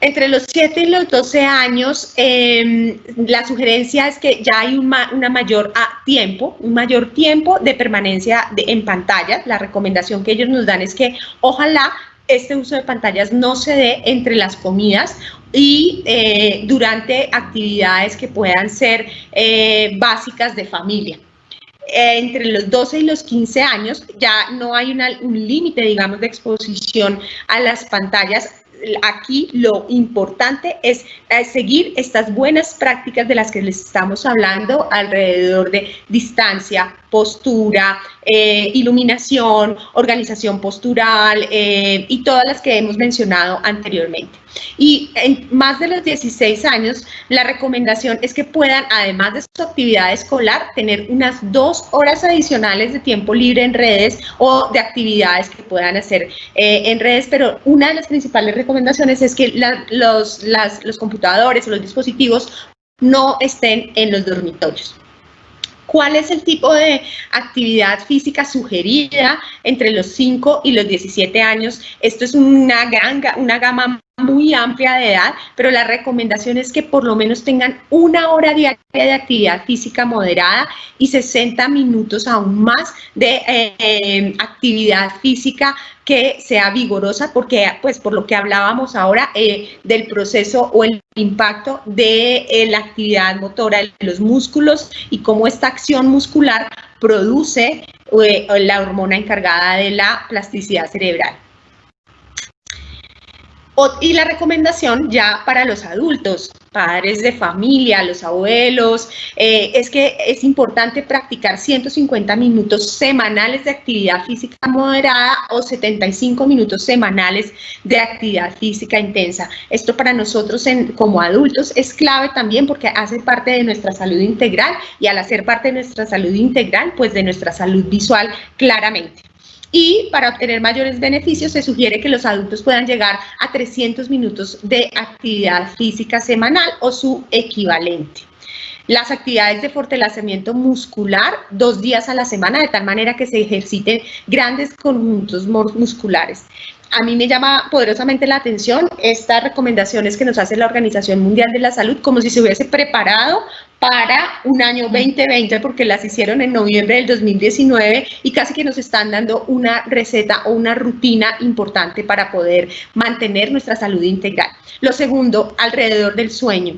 Entre los 7 y los 12 años, la sugerencia es que ya hay un mayor tiempo de permanencia en pantalla. La recomendación que ellos nos dan es que ojalá este uso de pantallas no se dé entre las comidas y durante actividades que puedan ser básicas de familia. Entre los 12 y los 15 años ya no hay un límite, digamos, de exposición a las pantallas. Aquí lo importante es seguir estas buenas prácticas de las que les estamos hablando alrededor de distancia, postura, iluminación, organización postural y todas las que hemos mencionado anteriormente. Y en más de los 16 años, la recomendación es que puedan, además de su actividad escolar, tener unas 2 horas adicionales de tiempo libre en redes o de actividades que puedan hacer en redes, pero una de las principales recomendaciones es que los computadores o los dispositivos no estén en los dormitorios. ¿Cuál es el tipo de actividad física sugerida entre los 5 y los 17 años? Esto es una gama muy amplia de edad, pero la recomendación es que por lo menos tengan 1 hora diaria de actividad física moderada y 60 minutos aún más de actividad física que sea vigorosa, porque pues por lo que hablábamos ahora del proceso o el impacto de la actividad motora de los músculos y cómo esta acción muscular produce la hormona encargada de la plasticidad cerebral. Y la recomendación ya para los adultos, padres de familia, los abuelos, es que es importante practicar 150 minutos semanales de actividad física moderada o 75 minutos semanales de actividad física intensa. Esto para nosotros como adultos es clave también porque hace parte de nuestra salud integral y al hacer parte de nuestra salud integral, pues de nuestra salud visual claramente. Y para obtener mayores beneficios se sugiere que los adultos puedan llegar a 300 minutos de actividad física semanal o su equivalente. Las actividades de fortalecimiento muscular 2 días a la semana, de tal manera que se ejerciten grandes conjuntos musculares. A mí me llama poderosamente la atención estas recomendaciones que nos hace la Organización Mundial de la Salud, como si se hubiese preparado para un año 2020, porque las hicieron en noviembre del 2019 y casi que nos están dando una receta o una rutina importante para poder mantener nuestra salud integral. Lo segundo, alrededor del sueño.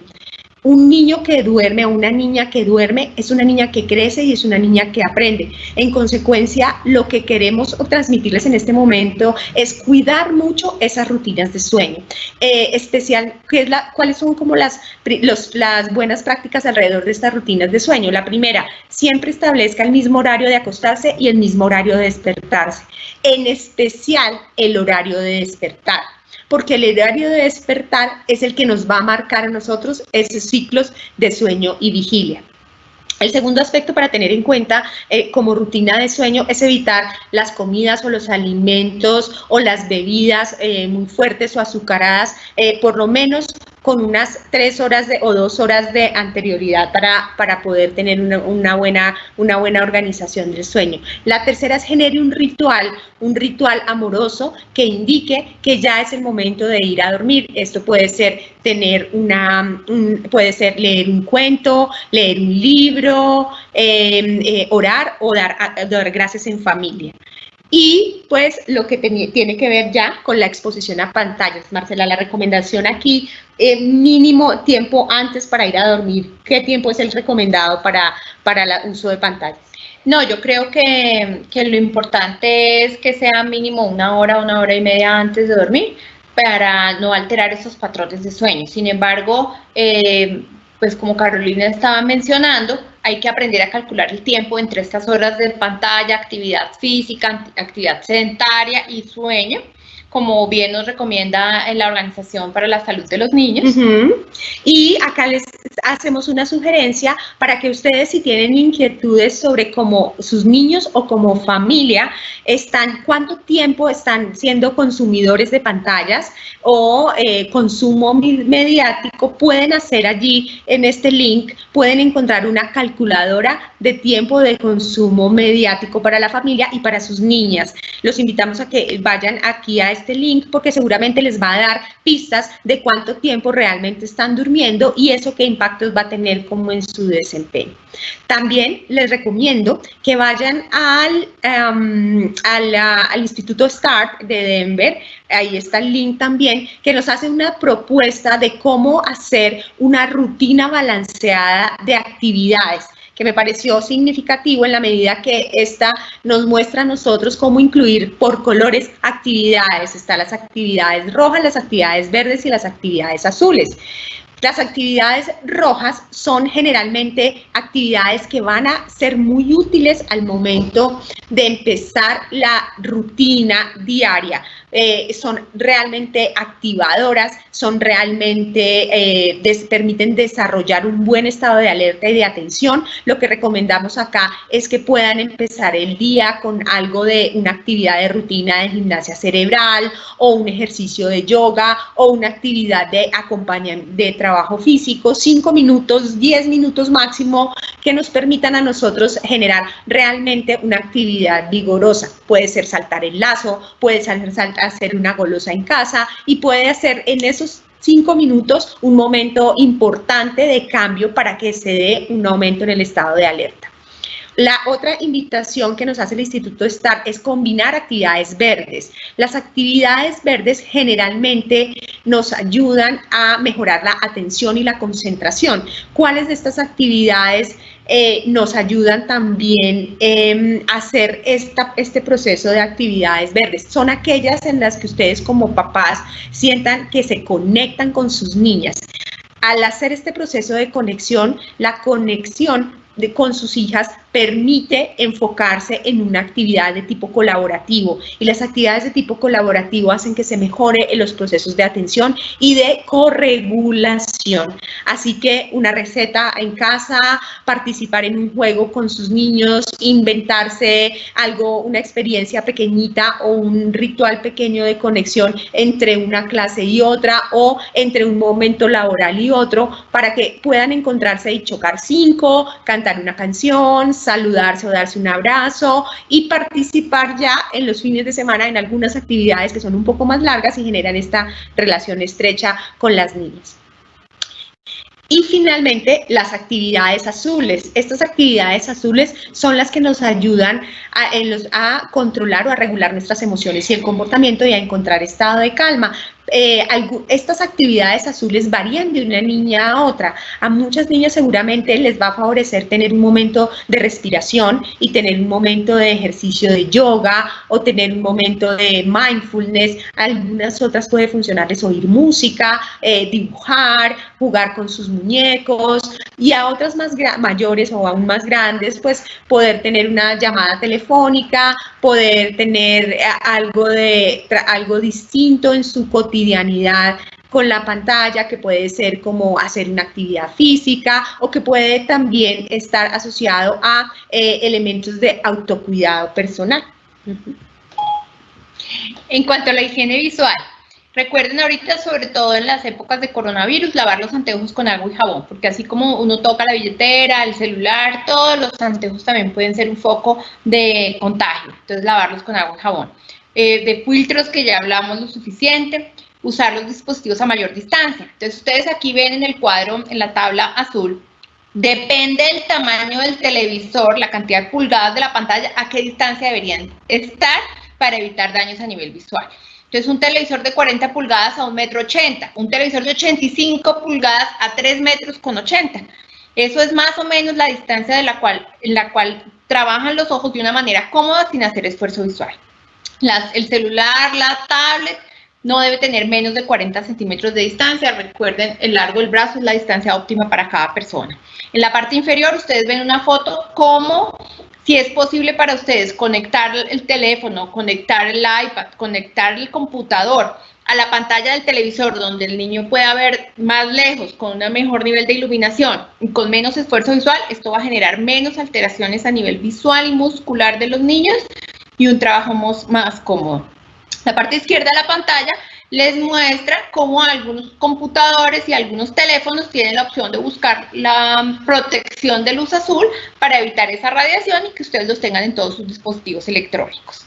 Un niño que duerme o una niña que duerme es una niña que crece y es una niña que aprende. En consecuencia, lo que queremos transmitirles en este momento es cuidar mucho esas rutinas de sueño. ¿Cuáles son como las buenas prácticas alrededor de estas rutinas de sueño? La primera, siempre establezca el mismo horario de acostarse y el mismo horario de despertarse. En especial, el horario de despertar, porque el horario de despertar es el que nos va a marcar a nosotros esos ciclos de sueño y vigilia. El segundo aspecto para tener en cuenta como rutina de sueño es evitar las comidas o los alimentos o las bebidas muy fuertes o azucaradas, por lo menos con unas 3 horas o 2 horas de anterioridad para poder tener una buena organización del sueño. La tercera es genere un ritual amoroso que indique que ya es el momento de ir a dormir. Esto puede ser leer un cuento, leer un libro, orar o dar gracias en familia. Y pues lo que tiene que ver ya con la exposición a pantallas. Marcela, la recomendación aquí, mínimo tiempo antes para ir a dormir. ¿Qué tiempo es el recomendado para el uso de pantallas? No, yo creo que lo importante es que sea mínimo 1 hora, 1 hora y media antes de dormir para no alterar esos patrones de sueño. Sin embargo, pues como Carolina estaba mencionando, hay que aprender a calcular el tiempo entre estas horas de pantalla, actividad física, actividad sedentaria y sueño, como bien nos recomienda la Organización para la Salud de los Niños. Y acá les hacemos una sugerencia para que ustedes, si tienen inquietudes sobre cómo sus niños o como familia cuánto tiempo están siendo consumidores de pantallas o consumo mediático, pueden hacer allí en este link, pueden encontrar una calculadora de tiempo de consumo mediático para la familia y para sus niñas. Los invitamos a que vayan aquí a este link porque seguramente les va a dar pistas de cuánto tiempo realmente están durmiendo y eso qué impactos va a tener como en su desempeño. También les recomiendo que vayan al Instituto START de Denver, ahí está el link también, que nos hace una propuesta de cómo hacer una rutina balanceada de actividades, que me pareció significativo en la medida que esta nos muestra a nosotros cómo incluir por colores actividades. Están las actividades rojas, las actividades verdes y las actividades azules. Las actividades rojas son generalmente actividades que van a ser muy útiles al momento de empezar la rutina diaria. Son realmente activadoras, son realmente, permiten desarrollar un buen estado de alerta y de atención. Lo que recomendamos acá es que puedan empezar el día con algo de una actividad de rutina de gimnasia cerebral o un ejercicio de yoga o una actividad de acompañamiento de trabajo físico, 5 minutos, 10 minutos máximo, que nos permitan a nosotros generar realmente una actividad vigorosa. Puede ser saltar el lazo, puede ser hacer una golosa en casa y puede hacer en esos 5 minutos un momento importante de cambio para que se dé un aumento en el estado de alerta. La otra invitación que nos hace el Instituto STAR es combinar actividades verdes. Las actividades verdes generalmente nos ayudan a mejorar la atención y la concentración. ¿Cuáles de estas actividades nos ayudan también a hacer este proceso de actividades verdes? Son aquellas en las que ustedes como papás sientan que se conectan con sus niñas. Al hacer este proceso de conexión, la conexión con sus hijas permite enfocarse en una actividad de tipo colaborativo, y las actividades de tipo colaborativo hacen que se mejore en los procesos de atención y de corregulación. Así que una receta en casa, participar en un juego con sus niños, inventarse algo, una experiencia pequeñita o un ritual pequeño de conexión entre una clase y otra o entre un momento laboral y otro, para que puedan encontrarse y chocar 5, cantar una canción, saludarse o darse un abrazo y participar ya en los fines de semana en algunas actividades que son un poco más largas y generan esta relación estrecha con las niñas. Y finalmente, las azules. Estas actividades azules son las que nos ayudan a controlar o a regular nuestras emociones y el comportamiento y a encontrar estado de calma. Estas actividades azules varían de una niña a otra. A muchas niñas seguramente les va a favorecer tener un momento de respiración y tener un momento de ejercicio de yoga o tener un momento de mindfulness. A algunas otras puede funcionarles oír música, dibujar, jugar con sus muñecos, y a otras mayores o aún más grandes, pues poder tener una llamada telefónica, poder tener algo distinto en su cotidianidad con la pantalla, que puede ser como hacer una actividad física o que puede también estar asociado a elementos de autocuidado personal. En cuanto a la higiene visual, recuerden ahorita, sobre todo en las épocas de coronavirus, lavar los anteojos con agua y jabón, porque así como uno toca la billetera, el celular, todos los anteojos también pueden ser un foco de contagio. Entonces, lavarlos con agua y jabón. De filtros, que ya hablamos lo suficiente. Usar los dispositivos a mayor distancia. Entonces, ustedes aquí ven en el cuadro, en la tabla azul, depende del tamaño del televisor, la cantidad de pulgadas de la pantalla, a qué distancia deberían estar para evitar daños a nivel visual. Entonces, un televisor de 40 pulgadas a 1,80 m, un televisor de 85 pulgadas a 3,80 m. Eso es más o menos la distancia en la cual trabajan los ojos de una manera cómoda sin hacer esfuerzo visual. El celular, la tablet, no debe tener menos de 40 centímetros de distancia. Recuerden, el largo del brazo es la distancia óptima para cada persona. En la parte inferior ustedes ven una foto como, si es posible para ustedes, conectar el teléfono, conectar el iPad, conectar el computador a la pantalla del televisor, donde el niño pueda ver más lejos, con un mejor nivel de iluminación y con menos esfuerzo visual. Esto va a generar menos alteraciones a nivel visual y muscular de los niños y un trabajo más cómodo. La parte izquierda de la pantalla les muestra cómo algunos computadores y algunos teléfonos tienen la opción de buscar la protección de luz azul para evitar esa radiación y que ustedes los tengan en todos sus dispositivos electrónicos.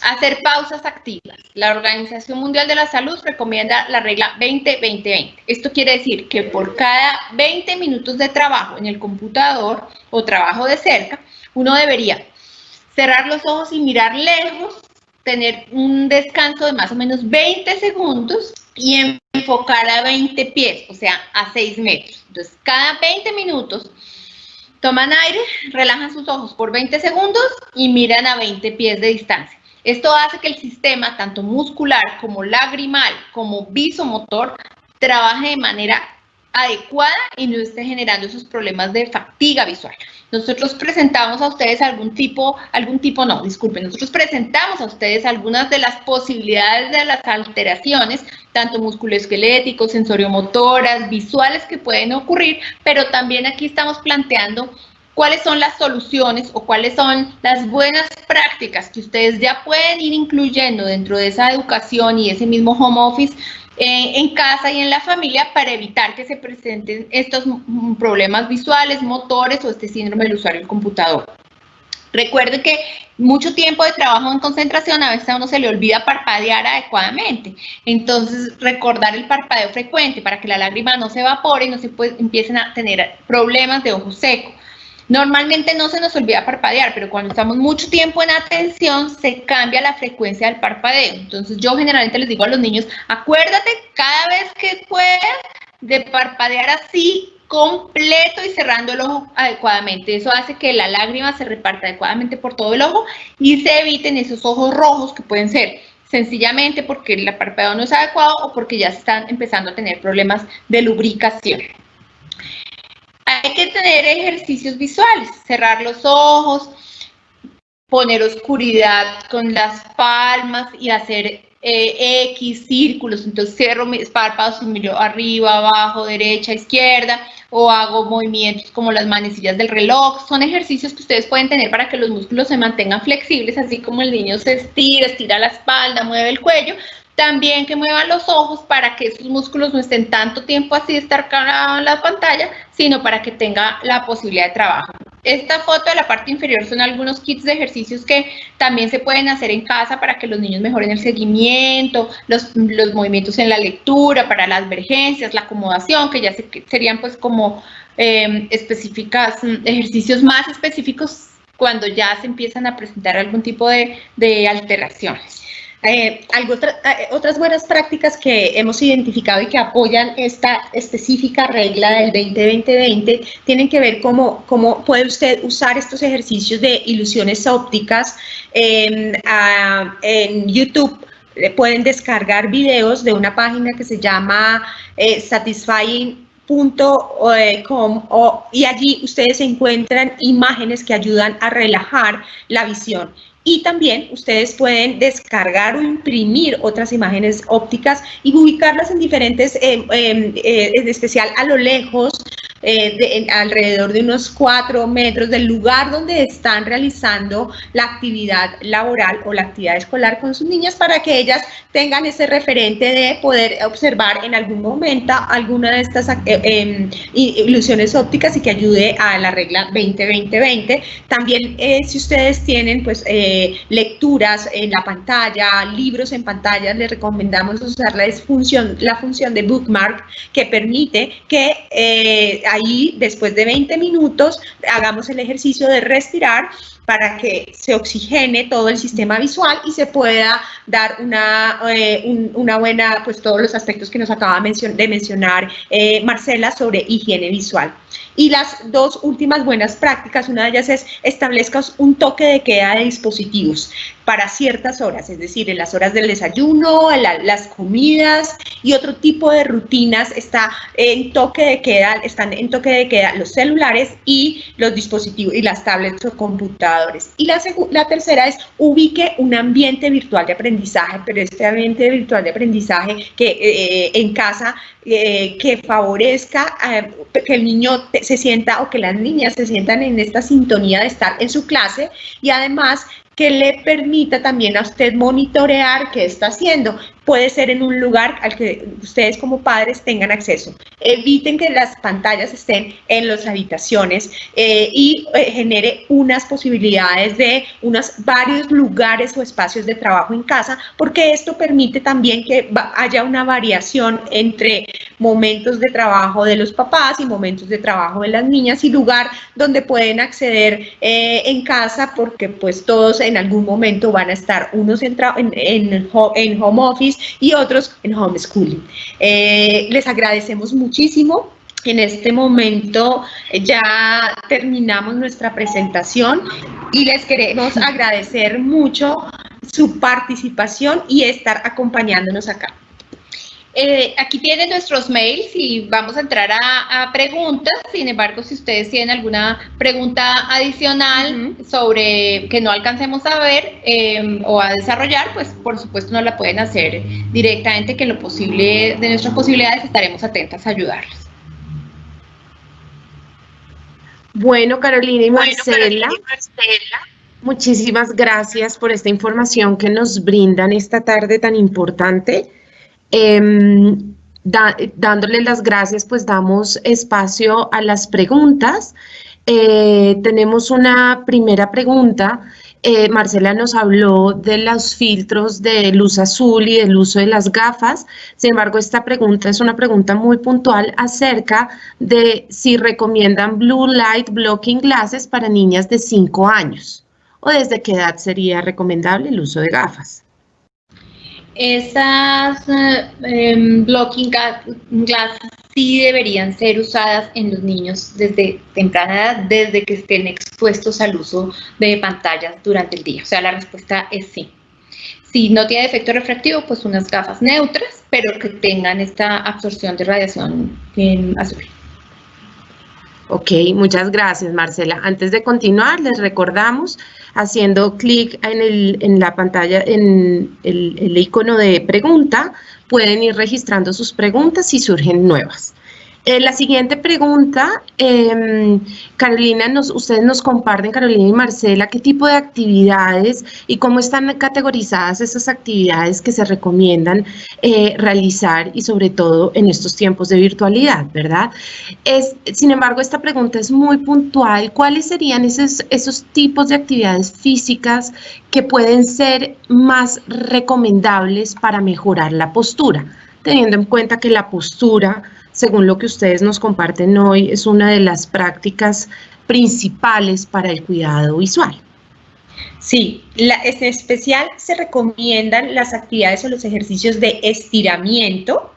Hacer pausas activas. La Organización Mundial de la Salud recomienda la regla 20-20-20. Esto quiere decir que por cada 20 minutos de trabajo en el computador o trabajo de cerca, uno debería cerrar los ojos y mirar lejos, tener un descanso de más o menos 20 segundos y enfocar a 20 pies, o sea, a 6 metros. Entonces, cada 20 minutos toman aire, relajan sus ojos por 20 segundos y miran a 20 pies de distancia. Esto hace que el sistema, tanto muscular como lagrimal, como visomotor, trabaje de manera adecuada y no esté generando esos problemas de fatiga visual. Nosotros presentamos a ustedes nosotros presentamos a ustedes algunas de las posibilidades de las alteraciones, tanto musculoesqueléticos, sensoriomotoras, visuales que pueden ocurrir, pero también aquí estamos planteando cuáles son las soluciones o cuáles son las buenas prácticas que ustedes ya pueden ir incluyendo dentro de esa educación y ese mismo home office en casa y en la familia para evitar que se presenten estos problemas visuales, motores o este síndrome del usuario del computador. Recuerden que mucho tiempo de trabajo en concentración, a veces a uno se le olvida parpadear adecuadamente. Entonces, recordar el parpadeo frecuente para que la lágrima no se evapore y no se empiecen a tener problemas de ojo seco. Normalmente no se nos olvida parpadear, pero cuando estamos mucho tiempo en atención, se cambia la frecuencia del parpadeo. Entonces, yo generalmente les digo a los niños, acuérdate cada vez que puedas de parpadear así, completo y cerrando el ojo adecuadamente. Eso hace que la lágrima se reparta adecuadamente por todo el ojo y se eviten esos ojos rojos que pueden ser sencillamente porque el parpadeo no es adecuado o porque ya se están empezando a tener problemas de lubricación. Hay que tener ejercicios visuales, cerrar los ojos, poner oscuridad con las palmas y hacer X, círculos. Entonces cierro mis párpados y miro arriba, abajo, derecha, izquierda, o hago movimientos como las manecillas del reloj. Son ejercicios que ustedes pueden tener para que los músculos se mantengan flexibles, así como el niño se estira la espalda, mueve el cuello. También que muevan los ojos para que esos músculos no estén tanto tiempo así de estar cargados en la pantalla, sino para que tenga la posibilidad de trabajo. Esta foto de la parte inferior son algunos kits de ejercicios que también se pueden hacer en casa para que los niños mejoren el seguimiento, los movimientos en la lectura, para las vergencias, la acomodación, que ya serían pues como específicas, ejercicios más específicos cuando ya se empiezan a presentar algún tipo de alteraciones. Otras buenas prácticas que hemos identificado y que apoyan esta específica regla del 20-20-20 tienen que ver cómo puede usted usar estos ejercicios de ilusiones ópticas en YouTube. Pueden descargar videos de una página que se llama satisfying.com y allí ustedes encuentran imágenes que ayudan a relajar la visión. Y también ustedes pueden descargar o imprimir otras imágenes ópticas y ubicarlas en diferentes, en especial a lo lejos, alrededor de unos 4 metros del lugar donde están realizando la actividad laboral o la actividad escolar con sus niñas, para que ellas tengan ese referente de poder observar en algún momento alguna de estas ilusiones ópticas y que ayude a la regla 20-20-20. También si ustedes tienen pues lecturas en la pantalla, libros en pantalla, les recomendamos usar la función de bookmark, que permite que ahí después de 20 minutos hagamos el ejercicio de respirar para que se oxigene todo el sistema visual y se pueda dar una buena, pues todos los aspectos que nos acaba de mencionar Marcela sobre higiene visual. Y las dos últimas buenas prácticas, una de ellas es establezca un toque de queda de dispositivos para ciertas horas, es decir, en las horas del desayuno, las comidas y otro tipo de rutinas están en toque de queda los celulares y los dispositivos y las tablets o computadores. Y la tercera es ubique un ambiente virtual de aprendizaje, pero este ambiente virtual de aprendizaje que en casa que favorezca que el niño se sienta o que las niñas se sientan en esta sintonía de estar en su clase y además que le permita también a usted monitorear qué está haciendo. Puede ser en un lugar al que ustedes como padres tengan acceso. Eviten que las pantallas estén en las habitaciones y genere unas posibilidades de varios lugares o espacios de trabajo en casa, porque esto permite también que haya una variación entre momentos de trabajo de los papás y momentos de trabajo de las niñas y lugar donde pueden acceder en casa, porque pues todos en algún momento van a estar unos en home office y otros en homeschooling. Les agradecemos muchísimo. En este momento ya terminamos nuestra presentación y les queremos agradecer mucho su participación y estar acompañándonos acá. Aquí tienen nuestros mails y vamos a entrar a preguntas. Sin embargo, si ustedes tienen alguna pregunta adicional sobre que no alcancemos a ver o a desarrollar, pues por supuesto nos la pueden hacer directamente, que en lo posible de nuestras posibilidades estaremos atentas a ayudarles. Bueno, Carolina y Marcela, muchísimas gracias por esta información que nos brindan esta tarde tan importante. Dándoles las gracias, pues damos espacio a las preguntas. Tenemos una primera pregunta Marcela nos habló de los filtros de luz azul y del uso de las gafas. Sin embargo, esta pregunta es una pregunta muy puntual acerca de si recomiendan Blue Light Blocking Glasses para niñas de 5 años o desde qué edad sería recomendable el uso de gafas. Esas blocking glasses sí deberían ser usadas en los niños desde temprana edad, desde que estén expuestos al uso de pantallas durante el día. O sea, la respuesta es sí. Si no tiene efecto refractivo, pues unas gafas neutras, pero que tengan esta absorción de radiación azul. Ok, muchas gracias, Marcela. Antes de continuar, les recordamos, haciendo clic en la pantalla, en el icono de pregunta, pueden ir registrando sus preguntas si surgen nuevas. La siguiente pregunta, Carolina, ustedes nos comparten, Carolina y Marcela, qué tipo de actividades y cómo están categorizadas esas actividades que se recomiendan realizar y sobre todo en estos tiempos de virtualidad, ¿verdad? Sin embargo, esta pregunta es muy puntual. ¿Cuáles serían esos tipos de actividades físicas que pueden ser más recomendables para mejorar la postura? Teniendo en cuenta que la postura, según lo que ustedes nos comparten hoy, es una de las prácticas principales para el cuidado visual. Sí, en especial se recomiendan las actividades o los ejercicios de estiramiento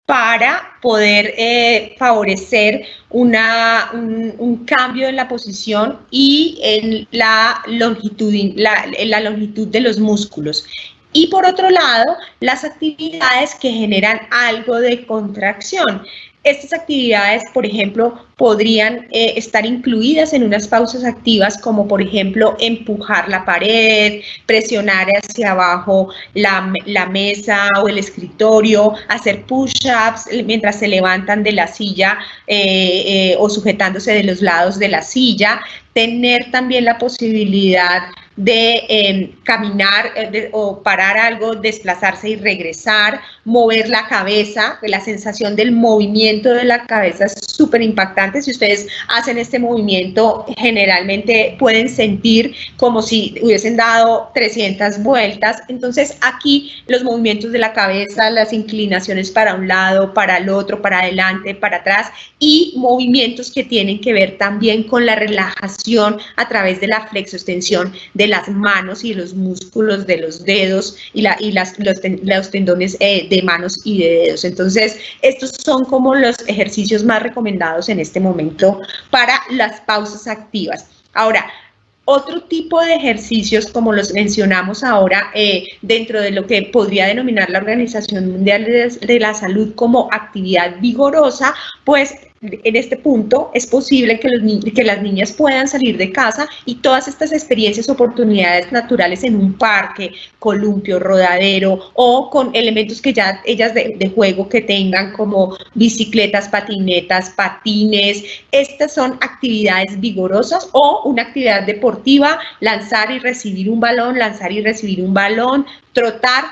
para poder favorecer un cambio en la posición y en la longitud de los músculos. Y por otro lado, las actividades que generan algo de contracción. Estas actividades, por ejemplo, podrían estar incluidas en unas pausas activas, como por ejemplo empujar la pared, presionar hacia abajo la mesa o el escritorio, hacer push-ups mientras se levantan de la silla o sujetándose de los lados de la silla, tener también la posibilidad de caminar o parar algo, desplazarse y regresar, mover la cabeza, la sensación del movimiento de la cabeza es súper impactante. Si ustedes hacen este movimiento, generalmente pueden sentir como si hubiesen dado 300 vueltas. Entonces aquí los movimientos de la cabeza, las inclinaciones para un lado, para el otro, para adelante, para atrás y movimientos que tienen que ver también con la relajación a través de la flexoextensión de las manos y los músculos de los dedos y los tendones de manos y de dedos. Entonces, estos son como los ejercicios más recomendados en este momento para las pausas activas. Ahora, otro tipo de ejercicios, como los mencionamos ahora, dentro de lo que podría denominar la Organización Mundial de la Salud como actividad vigorosa, pues en este punto es posible que las niñas puedan salir de casa y todas estas experiencias, oportunidades naturales en un parque, columpio, rodadero o con elementos que ya ellas de juego que tengan como bicicletas, patinetas, patines. Estas son actividades vigorosas o una actividad deportiva, lanzar y recibir un balón, trotar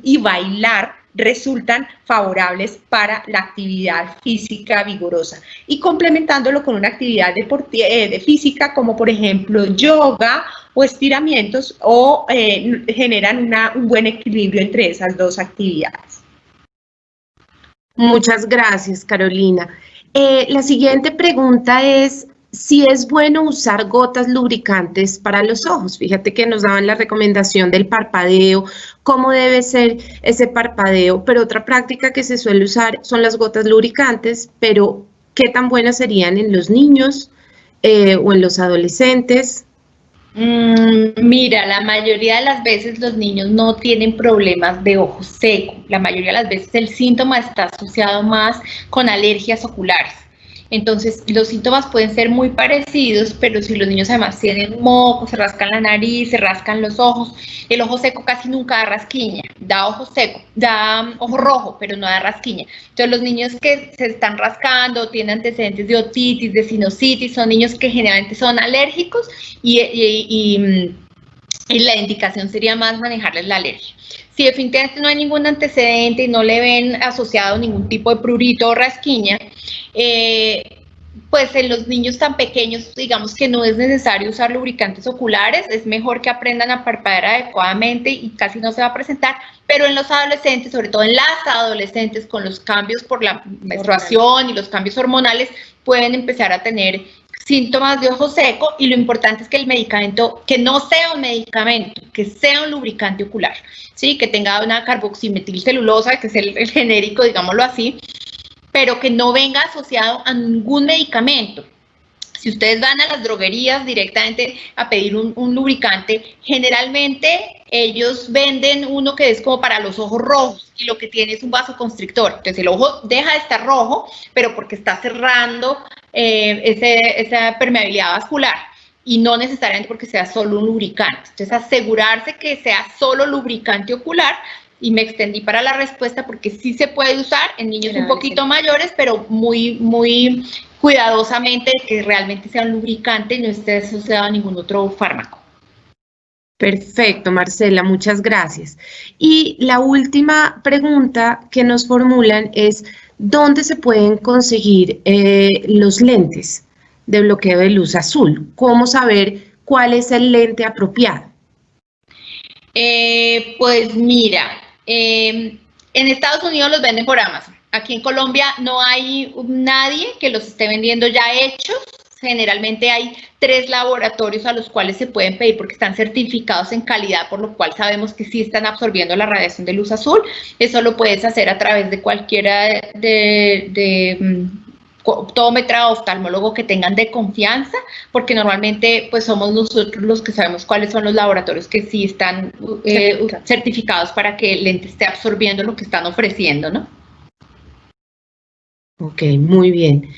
y bailar resultan favorables para la actividad física vigorosa y complementándolo con una actividad de física como por ejemplo yoga o estiramientos o generan un buen equilibrio entre esas dos actividades. Muchas gracias, Carolina. La siguiente pregunta es si es bueno usar gotas lubricantes para los ojos. Fíjate que nos daban la recomendación del parpadeo, cómo debe ser ese parpadeo, pero otra práctica que se suele usar son las gotas lubricantes, pero ¿qué tan buenas serían en los niños o en los adolescentes? Mira, la mayoría de las veces los niños no tienen problemas de ojo seco. La mayoría de las veces el síntoma está asociado más con alergias oculares. Entonces, los síntomas pueden ser muy parecidos, pero si los niños además tienen moco, se rascan la nariz, se rascan los ojos, el ojo seco casi nunca da rasquiña, da ojo seco, da ojo rojo, pero no da rasquiña. Entonces, los niños que se están rascando, tienen antecedentes de otitis, de sinusitis, son niños que generalmente son alérgicos y la indicación sería más manejarles la alergia. Si definitivamente no hay ningún antecedente y no le ven asociado ningún tipo de prurito o rasquiña, pues en los niños tan pequeños, digamos que no es necesario usar lubricantes oculares, es mejor que aprendan a parpadear adecuadamente y casi no se va a presentar, pero en los adolescentes, sobre todo en las adolescentes, con los cambios por la menstruación y los cambios hormonales, pueden empezar a tener síntomas de ojo seco, y lo importante es que el medicamento, que no sea un medicamento, que sea un lubricante ocular, ¿sí? Que tenga una carboximetilcelulosa, que es el genérico, digámoslo así, pero que no venga asociado a ningún medicamento. Si ustedes van a las droguerías directamente a pedir un lubricante, generalmente ellos venden uno que es como para los ojos rojos y lo que tiene es un vasoconstrictor. Entonces el ojo deja de estar rojo, pero porque está cerrando esa permeabilidad vascular, y no necesariamente porque sea solo un lubricante. Entonces asegurarse que sea solo lubricante ocular. Y me extendí para la respuesta porque sí se puede usar en niños un poquito mayores, pero muy cuidadosamente, que realmente sea un lubricante y no esté asociado a ningún otro fármaco. Perfecto, Marcela, muchas gracias. Y la última pregunta que nos formulan es, ¿dónde se pueden conseguir los lentes de bloqueo de luz azul? ¿Cómo saber cuál es el lente apropiado? Pues mira, en Estados Unidos los venden por Amazon. Aquí en Colombia no hay nadie que los esté vendiendo ya hechos. Generalmente hay 3 laboratorios a los cuales se pueden pedir porque están certificados en calidad, por lo cual sabemos que sí están absorbiendo la radiación de luz azul. Eso lo puedes hacer a través de cualquiera de optómetra o oftalmólogo que tengan de confianza, porque normalmente pues somos nosotros los que sabemos cuáles son los laboratorios que sí están certificados para que el lente esté absorbiendo lo que están ofreciendo, ¿no? Ok, muy bien.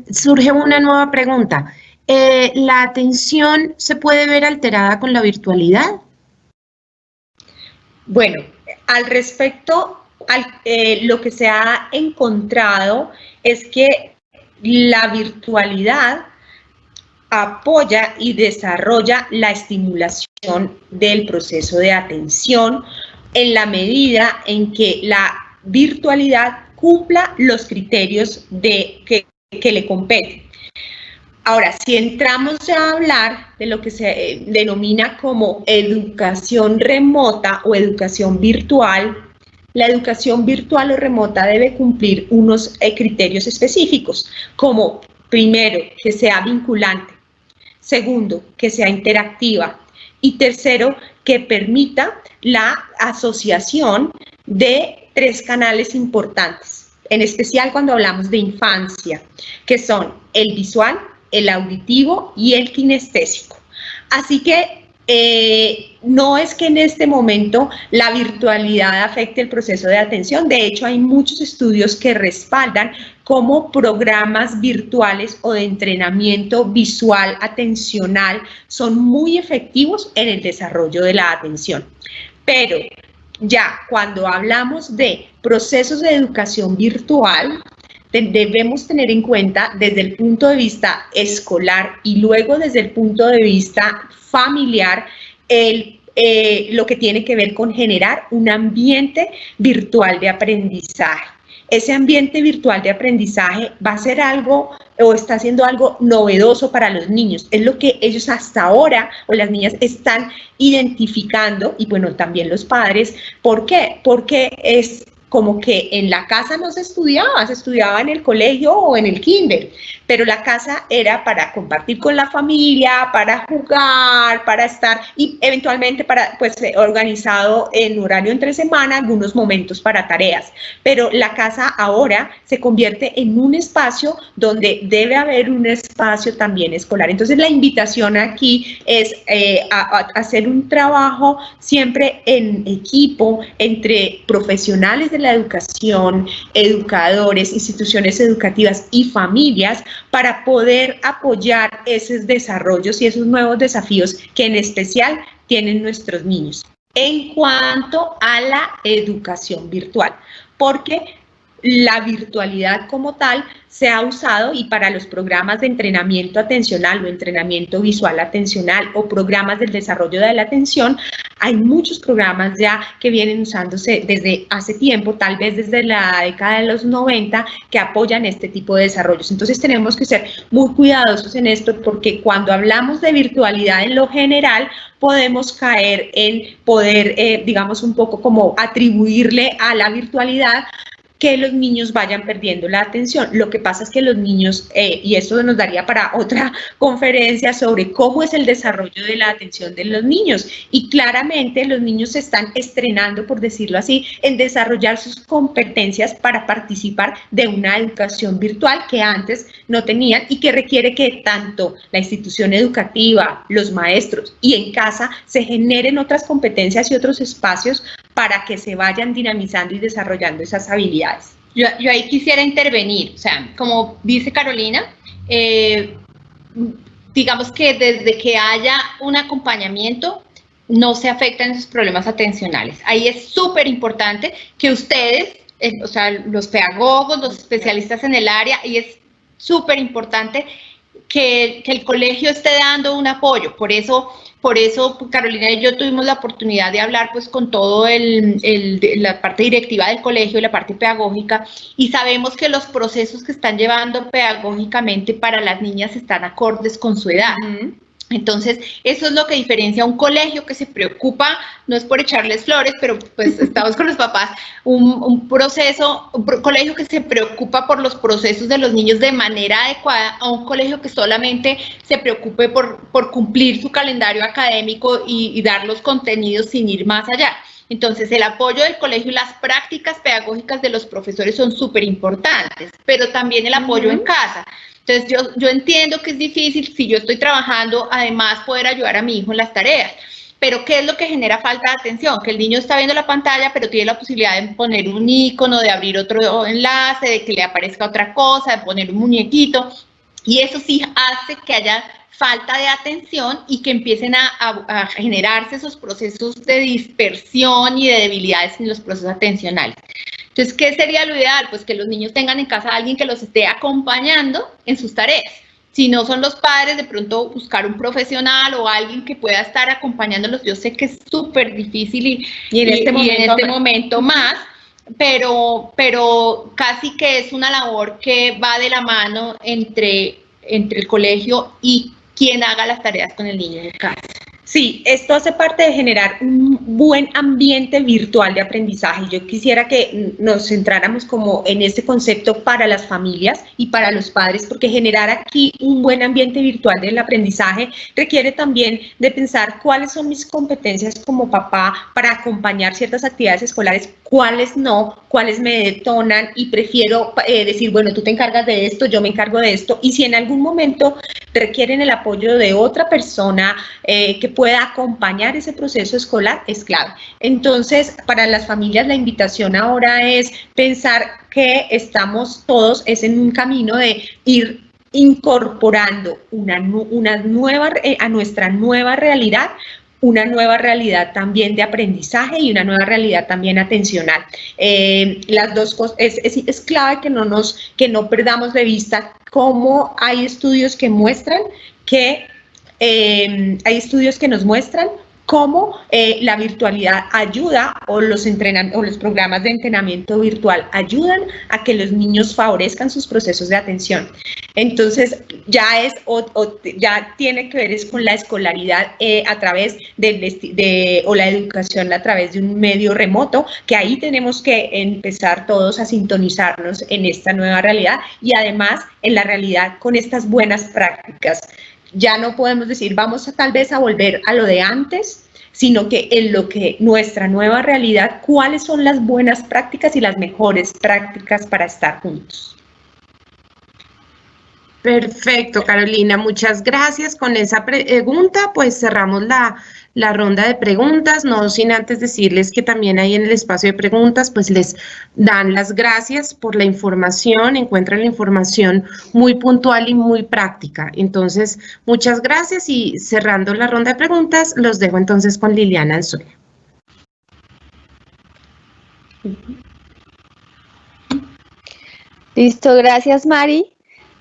Surge una nueva pregunta. ¿La atención se puede ver alterada con la virtualidad? Bueno, al respecto, lo que se ha encontrado es que la virtualidad apoya y desarrolla la estimulación del proceso de atención en la medida en que la virtualidad cumpla los criterios que le competen. Ahora, si entramos a hablar de lo que se denomina como educación remota o educación virtual, la educación virtual o remota debe cumplir unos criterios específicos, como primero, que sea vinculante; segundo, que sea interactiva; y tercero, que permita la asociación de 3 canales importantes, en especial cuando hablamos de infancia, que son el visual, el auditivo y el kinestésico. Así que no es que en este momento la virtualidad afecte el proceso de atención. De hecho, hay muchos estudios que respaldan cómo programas virtuales o de entrenamiento visual atencional son muy efectivos en el desarrollo de la atención. Pero ya cuando hablamos de procesos de educación virtual, debemos tener en cuenta desde el punto de vista escolar y luego desde el punto de vista familiar lo que tiene que ver con generar un ambiente virtual de aprendizaje. Ese ambiente virtual de aprendizaje va a ser algo o está haciendo algo novedoso para los niños. Es lo que ellos hasta ahora o las niñas están identificando, y bueno, también los padres. ¿Por qué? Porque es como que en la casa no se estudiaba en el colegio o en el kinder, pero la casa era para compartir con la familia, para jugar, para estar y eventualmente para, pues, organizado en horario entre semana, algunos momentos para tareas. Pero la casa ahora se convierte en un espacio donde debe haber un espacio también escolar. Entonces la invitación aquí es a hacer un trabajo siempre en equipo entre profesionales de la educación, educadores, instituciones educativas y familias para poder apoyar esos desarrollos y esos nuevos desafíos que en especial tienen nuestros niños. En cuanto a la educación virtual, porque la virtualidad como tal se ha usado y para los programas de entrenamiento atencional o entrenamiento visual atencional o programas del desarrollo de la atención, hay muchos programas ya que vienen usándose desde hace tiempo, tal vez desde la década de los 90, que apoyan este tipo de desarrollos. Entonces tenemos que ser muy cuidadosos en esto porque cuando hablamos de virtualidad en lo general, podemos caer en poder, digamos, un poco como atribuirle a la virtualidad que los niños vayan perdiendo la atención. Lo que pasa es que los niños, y esto nos daría para otra conferencia sobre cómo es el desarrollo de la atención de los niños, y claramente los niños se están estrenando, por decirlo así, en desarrollar sus competencias para participar de una educación virtual que antes no tenían y que requiere que tanto la institución educativa, los maestros y en casa se generen otras competencias y otros espacios para que se vayan dinamizando y desarrollando esas habilidades. Yo ahí quisiera intervenir, o sea, como dice Carolina, digamos que desde que haya un acompañamiento no se afectan sus problemas atencionales. Ahí es súper importante que ustedes, o sea, los pedagogos, los especialistas en el área, y es súper importante que el colegio esté dando un apoyo. Por eso Carolina y yo tuvimos la oportunidad de hablar pues con todo la parte directiva del colegio y la parte pedagógica, y sabemos que los procesos que están llevando pedagógicamente para las niñas están acordes con su edad. Entonces, eso es lo que diferencia a un colegio que se preocupa, no es por echarles flores, pero pues estamos con los papás, un colegio que se preocupa por los procesos de los niños de manera adecuada, a un colegio que solamente se preocupe por cumplir su calendario académico y dar los contenidos sin ir más allá. Entonces, el apoyo del colegio y las prácticas pedagógicas de los profesores son súper importantes, pero también el apoyo en casa. Entonces, yo entiendo que es difícil, si yo estoy trabajando, además poder ayudar a mi hijo en las tareas. Pero, ¿qué es lo que genera falta de atención? Que el niño está viendo la pantalla, pero tiene la posibilidad de poner un icono, de abrir otro enlace, de que le aparezca otra cosa, de poner un muñequito. Y eso sí hace que haya falta de atención y que empiecen a generarse esos procesos de dispersión y de debilidades en los procesos atencionales. Entonces, ¿qué sería lo ideal? Pues que los niños tengan en casa a alguien que los esté acompañando en sus tareas. Si no son los padres, de pronto buscar un profesional o alguien que pueda estar acompañándolos. Yo sé que es súper difícil y en este momento más, pero casi que es una labor que va de la mano entre el colegio y quien haga las tareas con el niño en casa. Sí, esto hace parte de generar un buen ambiente virtual de aprendizaje. Yo quisiera que nos centráramos como en este concepto para las familias y para los padres, porque generar aquí un buen ambiente virtual del aprendizaje requiere también de pensar cuáles son mis competencias como papá para acompañar ciertas actividades escolares, cuáles no, cuáles me detonan y prefiero decir, bueno, tú te encargas de esto, yo me encargo de esto, y si en algún momento requieren el apoyo de otra persona que pueda acompañar ese proceso escolar, es clave. Entonces, para las familias la invitación ahora es pensar que estamos todos en un camino de ir incorporando a nuestra nueva realidad, una nueva realidad también de aprendizaje y una nueva realidad también atencional. Las dos cosas, es clave que no perdamos de vista cómo hay estudios que muestran que nos muestran cómo la virtualidad ayuda o los programas de entrenamiento virtual ayudan a que los niños favorezcan sus procesos de atención. Entonces, ya tiene que ver con la escolaridad a través o la educación a través de un medio remoto, que ahí tenemos que empezar todos a sintonizarnos en esta nueva realidad y además en la realidad con estas buenas prácticas. Ya no podemos decir, vamos tal vez a volver a lo de antes, sino que en lo que nuestra nueva realidad, cuáles son las buenas prácticas y las mejores prácticas para estar juntos. Perfecto, Carolina, muchas gracias. Con esa pregunta, pues cerramos la ronda de preguntas, no sin antes decirles que también ahí en el espacio de preguntas, pues les dan las gracias por la información, encuentran la información muy puntual y muy práctica. Entonces, muchas gracias y cerrando la ronda de preguntas, los dejo entonces con Liliana Anzuela. Listo, gracias Mari.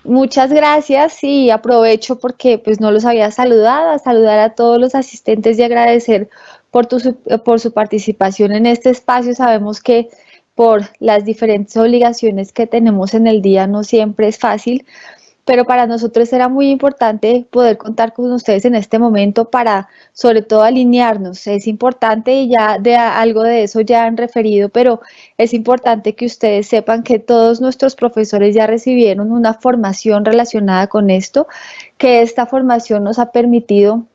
Muchas gracias y aprovecho porque pues no los había saludado, a saludar a todos los asistentes y agradecer por su participación en este espacio. Sabemos que por las diferentes obligaciones que tenemos en el día no siempre es fácil, pero para nosotros era muy importante poder contar con ustedes en este momento para, sobre todo, alinearnos. Es importante y ya de algo de eso ya han referido, pero es importante que ustedes sepan que todos nuestros profesores ya recibieron una formación relacionada con esto, que esta formación nos ha permitido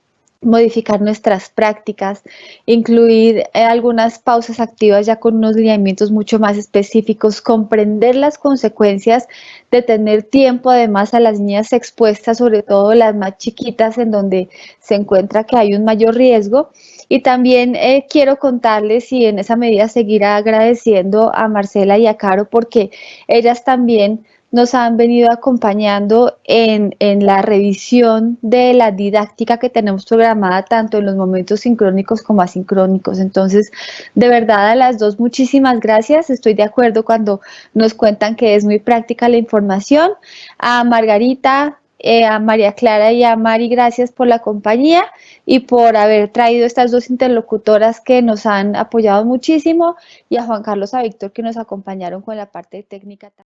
modificar nuestras prácticas, incluir algunas pausas activas ya con unos lineamientos mucho más específicos, comprender las consecuencias de tener tiempo además a las niñas expuestas, sobre todo las más chiquitas en donde se encuentra que hay un mayor riesgo. Y también quiero contarles y en esa medida seguir agradeciendo a Marcela y a Caro porque ellas también nos han venido acompañando en la revisión de la didáctica que tenemos programada tanto en los momentos sincrónicos como asincrónicos. Entonces, de verdad, a las dos, muchísimas gracias. Estoy de acuerdo cuando nos cuentan que es muy práctica la información. A Margarita, a María Clara y a Mari, gracias por la compañía y por haber traído estas dos interlocutoras que nos han apoyado muchísimo, y a Juan Carlos, a Víctor, que nos acompañaron con la parte técnica.